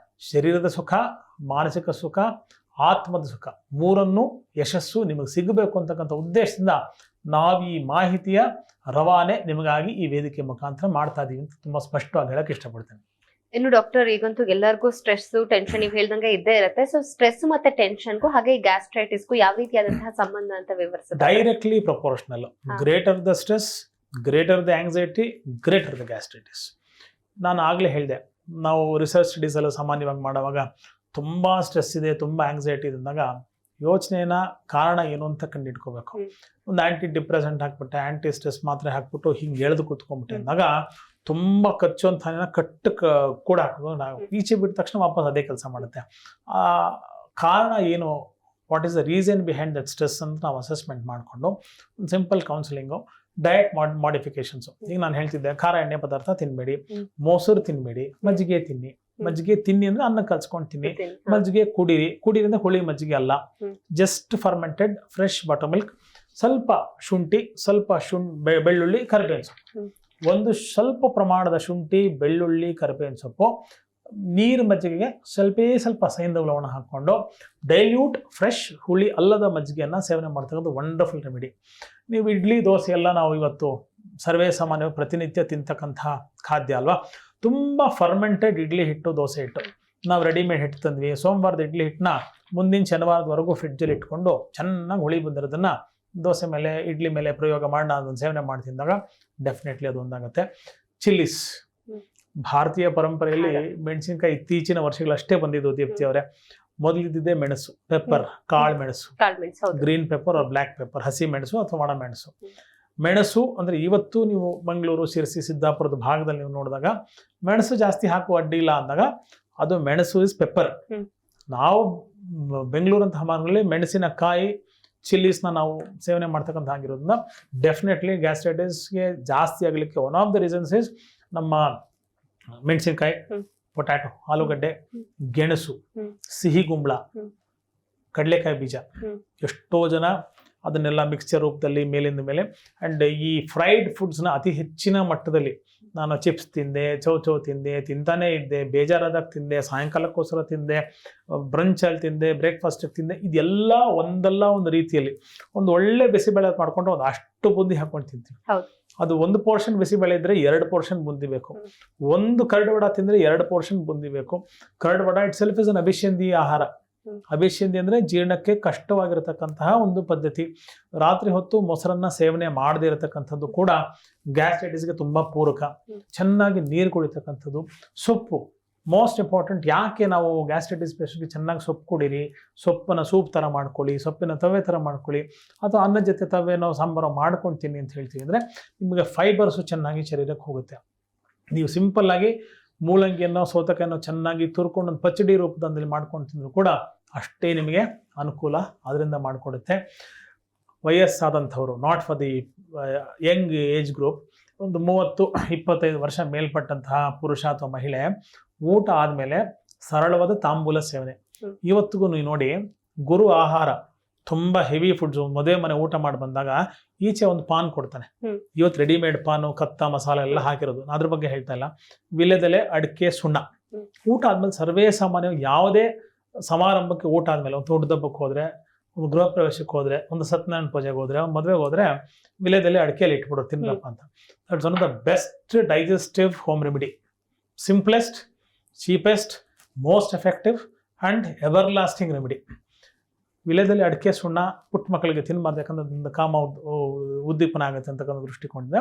B: ಶರೀರದ ಸುಖ, ಮಾನಸಿಕ ಸುಖ, ಆತ್ಮದ ಸುಖ 3 ಯಶಸ್ಸು ನಿಮಗೆ ಸಿಗಬೇಕು ಅಂತಕ್ಕಂಥ ಉದ್ದೇಶದಿಂದ ನಾವು ಈ ಮಾಹಿತಿಯ ರವಾನೆ ನಿಮಗಾಗಿ ಈ ವೇದಿಕೆ ಮುಖಾಂತರ ಮಾಡ್ತಾ ಇದೀವಿ ಅಂತ ತುಂಬ ಸ್ಪಷ್ಟವಾಗಿ ಹೇಳಕ್ಕೆ ಇಷ್ಟಪಡ್ತೇನೆ.
A: ಇನ್ನು ಡಾಕ್ಟರ್, ಈಗಂತೂ ಎಲ್ಲರಿಗೂ ಸ್ಟ್ರೆಸ್, ಟೆನ್ಷನ್ ನೀವು ಹೇಳ್ದಂಗೆ ಇದ್ದೇ ಇರುತ್ತೆ. ಸೊ ಸ್ಟ್ರೆಸ್ ಮತ್ತೆ ಟೆನ್ಷನ್ಗೂ ಹಾಗೆ ಈ ಗ್ಯಾಸ್ಟ್ರೈಟಿಸ್ಗೂ ಯಾವ ರೀತಿಯಾದಂತಹ ಸಂಬಂಧ ಅಂತ ವಿವರಿಸೋದು?
B: Directly proportional. Greater the stress, greater the anxiety, greater the gastritis. ನಾನು ಆಗಲೇ ಹೇಳಿದೆ, ನಾವು ರಿಸರ್ಚ್ ಸ್ಟಡೀಸ್ ಎಲ್ಲ ಸಾಮಾನ್ಯವಾಗಿ ಮಾಡುವಾಗ ತುಂಬ ಸ್ಟ್ರೆಸ್ ಇದೆ, ತುಂಬ ಆಂಗ್ಸೈಟಿ ಇದೆ ಅಂದಾಗ ಯೋಚನೆನ ಕಾರಣ ಏನು ಅಂತ ಕಂಡಿಡ್ಕೋಬೇಕು. ಒಂದು ಆ್ಯಂಟಿ ಡಿಪ್ರೆಸೆಂಟ್ ಹಾಕ್ಬಿಟ್ಟೆ, ಆ್ಯಂಟಿ ಸ್ಟ್ರೆಸ್ ಮಾತ್ರೆ ಹಾಕ್ಬಿಟ್ಟು ಹಿಂಗೆ ಎಳೆದು ಕೂತ್ಕೊಂಡ್ಬಿಟ್ಟೆ ಅಂದಾಗ ತುಂಬ ಖರ್ಚು ಅಂತ ಕಟ್ಟು ಕೂಡ ಹಾಕೋದು, ನಾವು ಈಚೆ ಬಿಟ್ಟ ತಕ್ಷಣ ವಾಪಸ್ ಅದೇ ಕೆಲಸ ಮಾಡುತ್ತೆ. ಆ ಕಾರಣ ಏನು, what is the reason behind that stress ಅಂತ ನಾವು ಅಸೆಸ್ಮೆಂಟ್ ಮಾಡಿಕೊಂಡು ಒಂದು ಸಿಂಪಲ್ ಕೌನ್ಸಿಲಿಂಗು, ಡಯಟ್ ಮಾಡಿಫಿಕೇಶನ್ಸು. ಈಗ ನಾನು ಹೇಳ್ತಿದ್ದೆ, ಖಾರ ಎಣ್ಣೆ ಪದಾರ್ಥ ತಿನ್ಬೇಡಿ, ಮೊಸರು ತಿನ್ಬೇಡಿ, ಮಜ್ಜಿಗೆ ತಿನ್ನಿ. ಮಜ್ಜಿಗೆ ತಿನ್ನಿ ಅಂದ್ರೆ ಅನ್ನ ಕಲ್ಸ್ಕೊಂಡು ತಿನ್ನಿ, ಮಜ್ಜಿಗೆ ಕುಡೀರಿ ಅಂದ್ರೆ ಹುಳಿ ಮಜ್ಜಿಗೆ ಅಲ್ಲ, just fermented fresh butter milk, ಸ್ವಲ್ಪ ಶುಂಠಿ, ಸ್ವಲ್ಪ ಬೆಳ್ಳುಳ್ಳಿ, ಕರಿಬೇವಿನ ಸೊಪ್ಪು, ಒಂದು ಸ್ವಲ್ಪ ಪ್ರಮಾಣದ ಶುಂಠಿ, ಬೆಳ್ಳುಳ್ಳಿ, ಕರಿಬೇವಿನ ಸೊಪ್ಪು, ನೀರು ಮಜ್ಜಿಗೆಗೆ ಸ್ವಲ್ಪ ಸೈಂಧವ ಲವಣ ಹಾಕ್ಕೊಂಡು ಡೈಲ್ಯೂಟ್ ಫ್ರೆಶ್ ಹುಳಿ ಅಲ್ಲದ ಮಜ್ಜಿಗೆಯನ್ನು ಸೇವನೆ ಮಾಡ್ತಕ್ಕಂಥ ವಂಡರ್ಫುಲ್ ರೆಮಿಡಿ. ನೀವು ಇಡ್ಲಿ, ದೋಸೆ ಎಲ್ಲ ನಾವು ಇವತ್ತು ಸರ್ವೇ ಸಾಮಾನ್ಯವಾಗಿ ಪ್ರತಿನಿತ್ಯ ತಿಂತಕ್ಕಂಥ ಖಾದ್ಯ ಅಲ್ವಾ. ತುಂಬ ಫರ್ಮೆಂಟೆಡ್ ಇಡ್ಲಿ ಹಿಟ್ಟು, ದೋಸೆ ಹಿಟ್ಟು ನಾವು ರೆಡಿಮೇಡ್ ಹಿಟ್ಟು ತಂದ್ವಿ. ಸೋಮವಾರದ ಇಡ್ಲಿ ಹಿಟ್ಟನ್ನ ಮುಂದಿನ ಶನಿವಾರದವರೆಗೂ ಫ್ರಿಡ್ಜಲ್ಲಿ ಇಟ್ಕೊಂಡು ಚೆನ್ನಾಗಿ ಹುಳಿ ಬಂದಿರೋದನ್ನು ದೋಸೆ ಮೇಲೆ, ಇಡ್ಲಿ ಮೇಲೆ ಪ್ರಯೋಗ ಮಾಡಿ ನಾನು ಅದನ್ನು ಸೇವನೆ ಮಾಡಿ ತಿಂದಾಗ ಡೆಫಿನೆಟ್ಲಿ ಅದು ಒಂದಾಗುತ್ತೆ. ಚಿಲ್ಲೀಸ್, ಭಾರತೀಯ ಪರಂಪರೆಯಲ್ಲಿ ಮೆಣಸಿನಕಾಯಿ ಇತ್ತೀಚಿನ ವರ್ಷಗಳಷ್ಟೇ ಬಂದಿದ್ದು ದೀಪ್ತಿ ಅವರೇ. ಮೊದಲಿದ್ದಿದ್ದೇ ಮೆಣಸು, ಪೆಪ್ಪರ್, ಕಾಳು ಮೆಣಸು, green pepper or black pepper, ಹಸಿ ಮೆಣಸು ಅಥವಾ ಒಣ ಮೆಣಸು. ಮೆಣಸು ಅಂದರೆ ಇವತ್ತು ನೀವು ಮಂಗಳೂರು, ಶಿರಸಿ, ಸಿದ್ದಾಪುರದ ಭಾಗದಲ್ಲಿ ನೀವು ನೋಡಿದಾಗ ಮೆಣಸು ಜಾಸ್ತಿ ಹಾಕುವ ಅಡ್ಡಿ ಇಲ್ಲ ಅಂದಾಗ ಅದು ಮೆಣಸು ಇಸ್ ಪೆಪ್ಪರ್. ನಾವು ಬೆಂಗಳೂರಂತಹ ಭಾಗಗಳಲ್ಲಿ ಮೆಣಸಿನಕಾಯಿ, ಚಿಲ್ಲೀಸ್ನ ನಾವು ಸೇವನೆ ಮಾಡ್ತಕ್ಕಂಥ ಆಗಿರೋದ್ರಿಂದ ಡೆಫಿನೆಟ್ಲಿ ಗ್ಯಾಸ್ಟ್ರೈಟಿಸ್ಗೆ ಜಾಸ್ತಿ ಆಗಲಿಕ್ಕೆ one of the reasons is ನಮ್ಮ ಮೆಣಸಿನಕಾಯಿ, ಪೊಟ್ಯಾಟೊ, ಆಲೂಗಡ್ಡೆ, ಗೆಣಸು, ಸಿಹಿ ಗುಂಬಳ, ಕಡಲೆಕಾಯಿ ಬೀಜ. ಎಷ್ಟೋ ಜನ ಅದನ್ನೆಲ್ಲ ಮಿಕ್ಸ್ಚರ್ ರೂಪದಲ್ಲಿ ಮೇಲಿಂದ ಮೇಲೆ ಆ್ಯಂಡ್ ಈ ಫ್ರೈಡ್ ಫುಡ್ಸ್ನ ಅತಿ ಹೆಚ್ಚಿನ ಮಟ್ಟದಲ್ಲಿ ನಾನು ಚಿಪ್ಸ್ ತಿಂದೆ, ಚೌ ತಿಂದೆ, ತಿಂತಾನೇ ಇದ್ದೆ, ಬೇಜಾರಾದಾಗ ತಿಂದೆ, ಸಾಯಂಕಾಲಕ್ಕೋಸ್ಕರ ತಿಂದೆ, ಬ್ರಂಚಲ್ಲಿ ತಿಂದೆ, ಬ್ರೇಕ್ಫಾಸ್ಟಿಗೆ ತಿಂದೆ. ಇದೆಲ್ಲ ಒಂದಲ್ಲ ಒಂದು ರೀತಿಯಲ್ಲಿ ಒಂದು ಒಳ್ಳೆ ಬಿಸಿಬೇಳೆ ಮಾಡ್ಕೊಂಡು ಒಂದು ಅಷ್ಟು ಬುಂದಿ ಹಾಕೊಂಡು ತಿಂತೀವಿ. ಅದು 1 ಪೋರ್ಷನ್ ಬಿಸಿಬೇಳೆ ಇದ್ದರೆ 2 ಪೋರ್ಷನ್ ಬುಂದಿ ಬೇಕು. ಒಂದು ಕರಡು ವಡ ತಿಂದರೆ 2 ಪೋರ್ಷನ್ ಬುಂದಿ ಬೇಕು. ಕರಡು vada itself is an ಅಭಿಷೇಧಿ ಆಹಾರ. ಅಭಿಷೇದಿ ಅಂದ್ರೆ ಜೀರ್ಣಕ್ಕೆ ಕಷ್ಟವಾಗಿರತಕ್ಕಂತಹ ಒಂದು ಪದ್ಧತಿ. ರಾತ್ರಿ ಹೊತ್ತು ಮೊಸರನ್ನ ಸೇವನೆ ಮಾಡದೇ ಇರತಕ್ಕಂಥದ್ದು ಕೂಡ ಗ್ಯಾಸ್ಟ್ರೈಟಿಸ್ಗೆ ತುಂಬಾ ಪೂರಕ. ಚೆನ್ನಾಗಿ ನೀರು ಕುಡಿತಕ್ಕಂಥದ್ದು, ಸೊಪ್ಪು ಮೋಸ್ಟ್ ಇಂಪಾರ್ಟೆಂಟ್. ಯಾಕೆ ನಾವು ಗ್ಯಾಸ್ಟ್ರೈಟಿಸ್ ಪೇಷಂಟ್ಗೆ ಚೆನ್ನಾಗಿ ಸೊಪ್ಪು ಕುಡೀರಿ, ಸೊಪ್ಪನ್ನ ಸೂಪ್ ಥರ ಮಾಡ್ಕೊಳ್ಳಿ, ಸೊಪ್ಪಿನ ತವೆ ಥರ ಮಾಡ್ಕೊಳ್ಳಿ, ಅಥವಾ ಅನ್ನದ ಜೊತೆ ತವೆನೋ ಸಾಂಬಾರು ಮಾಡ್ಕೊಳ್ತೀನಿ ಅಂತ ಹೇಳ್ತೀವಿ ಅಂದರೆ ನಿಮಗೆ ಫೈಬರ್ಸು ಚೆನ್ನಾಗಿ ಶರೀರಕ್ಕೆ ಹೋಗುತ್ತೆ. ನೀವು ಸಿಂಪಲ್ ಆಗಿ ಮೂಲಂಗಿಯನ್ನು ಸೌತೆಕಾಯಿಯನ್ನು ಚೆನ್ನಾಗಿ ತುರ್ಕೊಂಡು ಒಂದು ಪಚಡಿ ರೂಪದಲ್ಲಿ ಮಾಡ್ಕೊಂಡು ತಿಂದರೂ ಕೂಡ ಅಷ್ಟೇ ನಿಮಗೆ ಅನುಕೂಲ ಅದರಿಂದ ಮಾಡಿಕೊಡುತ್ತೆ. ವಯಸ್ಸಾದಂಥವ್ರು, not for the young age group, ಒಂದು 30-25 ವರ್ಷ ಮೇಲ್ಪಟ್ಟಂತಹ ಪುರುಷ ಅಥವಾ ಮಹಿಳೆ ಊಟ ಆದಮೇಲೆ ಸರಳವಾದ ತಾಂಬೂಲ ಸೇವನೆ. ಇವತ್ತಿಗೂ ನೀವು ನೋಡಿ, ಗುರು ಆಹಾರ ತುಂಬ ಹೆವಿ ಫುಡ್ಸು, ಮದುವೆ ಮನೆ ಊಟ ಮಾಡಿ ಬಂದಾಗ ಈಚೆ ಒಂದು ಪಾನ್ ಕೊಡ್ತಾನೆ. ಇವತ್ತು ರೆಡಿಮೇಡ್ ಪಾನು, ಕತ್ತ ಮಸಾಲೆ ಎಲ್ಲ ಹಾಕಿರೋದು, ಅದ್ರ ಬಗ್ಗೆ ಹೇಳ್ತಾ ಇಲ್ಲ. ವಿಳ್ಯದೆಲೆ, ಅಡಿಕೆ, ಸುಣ್ಣ. ಊಟ ಆದ್ಮೇಲೆ ಸರ್ವೇ ಸಾಮಾನ್ಯ ಯಾವುದೇ ಸಮಾರಂಭಕ್ಕೆ ಊಟ ಆದ್ಮೇಲೆ, ಒಂದು ದೊಡ್ಡ ಹಬ್ಬಕ್ಕೆ ಹೋದ್ರೆ, ಒಂದು ಗೃಹ ಪ್ರವೇಶಕ್ಕೆ ಹೋದ್ರೆ, ಒಂದು ಸತ್ಯನಾರಾಯಣ ಪೂಜೆಗೆ ಹೋದ್ರೆ, ಒಂದು ಮದುವೆಗೆ ಹೋದ್ರೆ ವಿಳ್ಯದೆಲೆ ಅಡಿಕೆಯಲ್ಲಿ ಇಟ್ಬಿಡೋದು ತಿನ್ನಪ್ಪ ಅಂತ. That's one of the best digestive home remedy. Simplest, cheapest, most effective and ever lasting remedy. ವಿಳ್ಯದೆಲೆ, ಅಡಿಕೆ, ಸುಣ್ಣ ಪುಟ್ಟ ಮಕ್ಕಳಿಗೆ ತಿನ್ನಬಾರ್ದು, ಯಾಕಂದ್ರೆ ಕಾಮ ಉದ್ದೀಪನ ಆಗುತ್ತೆ ಅಂತಕ್ಕಂಥ ದೃಷ್ಟಿಕೋನದಿಂದ.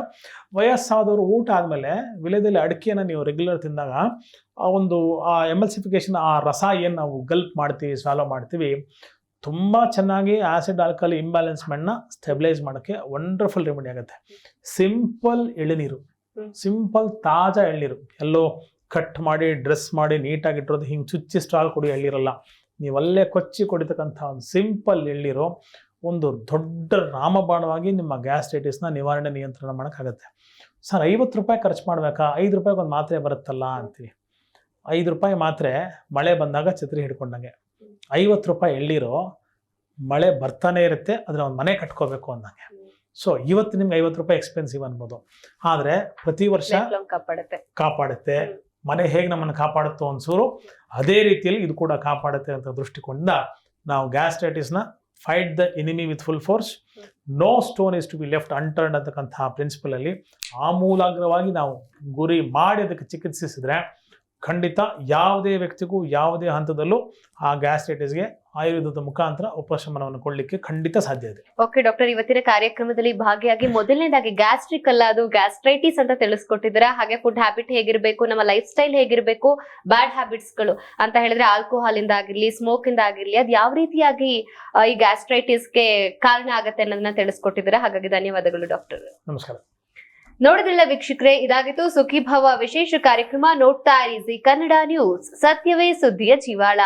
B: ವಯಸ್ಸಾದವರು ಊಟ ಆದಮೇಲೆ ವಿಳ್ಯದೆಲೆ ಅಡಿಕೆಯನ್ನು ನೀವು ರೆಗ್ಯುಲರ್ ತಿಂದಾಗ ಆ ಎಮಲ್ಸಿಫಿಕೇಶನ್, ಆ ರಸ ಏನು ನಾವು ಗಲ್ಪ್ ಮಾಡ್ತೀವಿ, ಸ್ವಾಲೋ ಮಾಡ್ತೀವಿ, ತುಂಬ ಚೆನ್ನಾಗಿ ಆಸಿಡ್ ಆಲ್ಕಲಿ ಇಂಬ್ಯಾಲೆನ್ಸ್ಮೆಂಟ್ನ ಸ್ಟೆಬಿಲೈಸ್ ಮಾಡೋಕ್ಕೆ ವಂಡರ್ಫುಲ್ ರೆಮಿಡಿ ಆಗುತ್ತೆ. ಸಿಂಪಲ್ ಎಳ್ನೀರು, ಸಿಂಪಲ್ ತಾಜಾ ಎಳ್ನೀರು, ಎಲ್ಲೋ ಕಟ್ ಮಾಡಿ ಡ್ರೆಸ್ ಮಾಡಿ ನೀಟಾಗಿಟ್ಟಿರೋದು, ಹಿಂಗೆ ಚುಚ್ಚಿ ಸ್ಟಾಲ್ ಕುಡಿಯೋ ಎಳ್ನೀರಲ್ಲ, ನೀವಲ್ಲೇ ಕೊಚ್ಚಿ ಕುಡಿತಕ್ಕಂಥ ಒಂದು ಸಿಂಪಲ್ ಎಳ್ನೀರು ಒಂದು ದೊಡ್ಡ ರಾಮಬಾಣವಾಗಿ ನಿಮ್ಮ ಗ್ಯಾಸ್ಟ್ರೈಟಿಸ್ನ ನಿವಾರಣೆ, ನಿಯಂತ್ರಣ ಮಾಡೋಕ್ಕಾಗತ್ತೆ. ಸರ್, 50 ರೂಪಾಯಿ ಖರ್ಚು ಮಾಡಬೇಕಾ, 5 ರೂಪಾಯಿಗೆ ಒಂದು ಮಾತ್ರೆ ಬರುತ್ತಲ್ಲ ಅಂತೀವಿ. 5 ರೂಪಾಯಿ ಮಾತ್ರೆ ಮಳೆ ಬಂದಾಗ ಛತ್ರಿ ಹಿಡ್ಕೊಂಡಂಗೆ, 50 ರೂಪಾಯಿ ಎಳ್ನೀರು ಮಳೆ ಬರ್ತಾನೆ ಇರುತ್ತೆ, ಅದನ್ನ ಒಂದು ಮನೆ ಕಟ್ಕೋಬೇಕು ಅಂದಂಗೆ. ಸೊ ಇವತ್ತು ನಿಮ್ಗೆ 50 ರೂಪಾಯಿ ಎಕ್ಸ್ಪೆನ್ಸಿವ್ ಅನ್ಬೋದು, ಆದರೆ ಪ್ರತಿ ವರ್ಷ ಕಾಪಾಡುತ್ತೆ. ಮನೆ ಹೇಗೆ ನಮ್ಮನ್ನು ಕಾಪಾಡುತ್ತೋ ಒಂದ್ಸೂರು, ಅದೇ ರೀತಿಯಲ್ಲಿ ಇದು ಕೂಡ ಕಾಪಾಡುತ್ತೆ ಅಂತ ದೃಷ್ಟಿಕೋನದಿಂದ ನಾವು ಗ್ಯಾಸ್ಟ್ರೈಟಿಸ್ನ fight the enemy with full force, no stone is to be left unturned ಅಂತಕ್ಕಂತಹ ಪ್ರಿನ್ಸಿಪಲ್ ಅಲ್ಲಿ ಆಮೂಲಾಗ್ರವಾಗಿ ನಾವು ಗುರಿ ಮಾಡಿ ಅದಕ್ಕೆ ಚಿಕಿತ್ಸಿಸಿದ್ರೆ ಖಂಡಿತ ಯಾವುದೇ ವ್ಯಕ್ತಿಗೂ ಯಾವುದೇ ಹಂತದಲ್ಲೂ ಆ ಗ್ಯಾಸ್ಟ್ರೈಟಿಸ್ಗೆ ಆಯುರ್ವೇದದ ಮುಖಾಂತರ ಉಪಶಮನವನ್ನು ಕೊಡಲಿಕ್ಕೆ ಖಂಡಿತ ಸಾಧ್ಯ ಇದೆ.
A: ಓಕೆ ಡಾಕ್ಟರ್, ಇವತ್ತಿನ ಕಾರ್ಯಕ್ರಮದಲ್ಲಿ ಭಾಗಿಯಾಗಿ ಮೊದಲನೇದಾಗಿ ಗ್ಯಾಸ್ಟ್ರಿಕ್ ಅಲ್ಲ, ಅದು ಗ್ಯಾಸ್ಟ್ರೈಟಿಸ್ ಅಂತ ತಿಳಿಸ್ಕೊಟ್ಟಿದ್ದೀರಾ. ಹಾಗೆ ಫುಡ್ ಹ್ಯಾಬಿಟ್ ಹೇಗಿರಬೇಕು, ನಮ್ಮ ಲೈಫ್ ಸ್ಟೈಲ್ ಹೇಗಿರಬೇಕು, ಬ್ಯಾಡ್ ಹ್ಯಾಬಿಟ್ಸ್ಗಳು ಅಂತ ಹೇಳಿದ್ರೆ ಆಲ್ಕೋಹಾಲ್ ಇಂದ ಆಗಿರ್ಲಿ, ಸ್ಮೋಕ್ ಇಂದ ಆಗಿರ್ಲಿ, ಅದು ಯಾವ ರೀತಿಯಾಗಿ ಈ ಗ್ಯಾಸ್ಟ್ರೈಟಿಸ್ಗೆ ಕಾರಣ ಆಗತ್ತೆ ಅನ್ನೋದನ್ನ ತಿಳಿಸ್ಕೊಟ್ಟಿದ್ದೀರಾ. ಹಾಗಾಗಿ ಧನ್ಯವಾದಗಳು ಡಾಕ್ಟರ್.
B: ನಮಸ್ಕಾರ.
A: ನೋಡಿದ್ರಲ್ಲ ವೀಕ್ಷಕರೇ, ಇದಾಗಿತ್ತು ಸುಖೀಭವ ವಿಶೇಷ ಕಾರ್ಯಕ್ರಮ. ನೋಡ್ತಾ ಇರಿ ಜೀ ಕನ್ನಡ ನ್ಯೂಸ್, ಸತ್ಯವೇ ಸುದ್ದಿಯ ಜೀವಾಳ.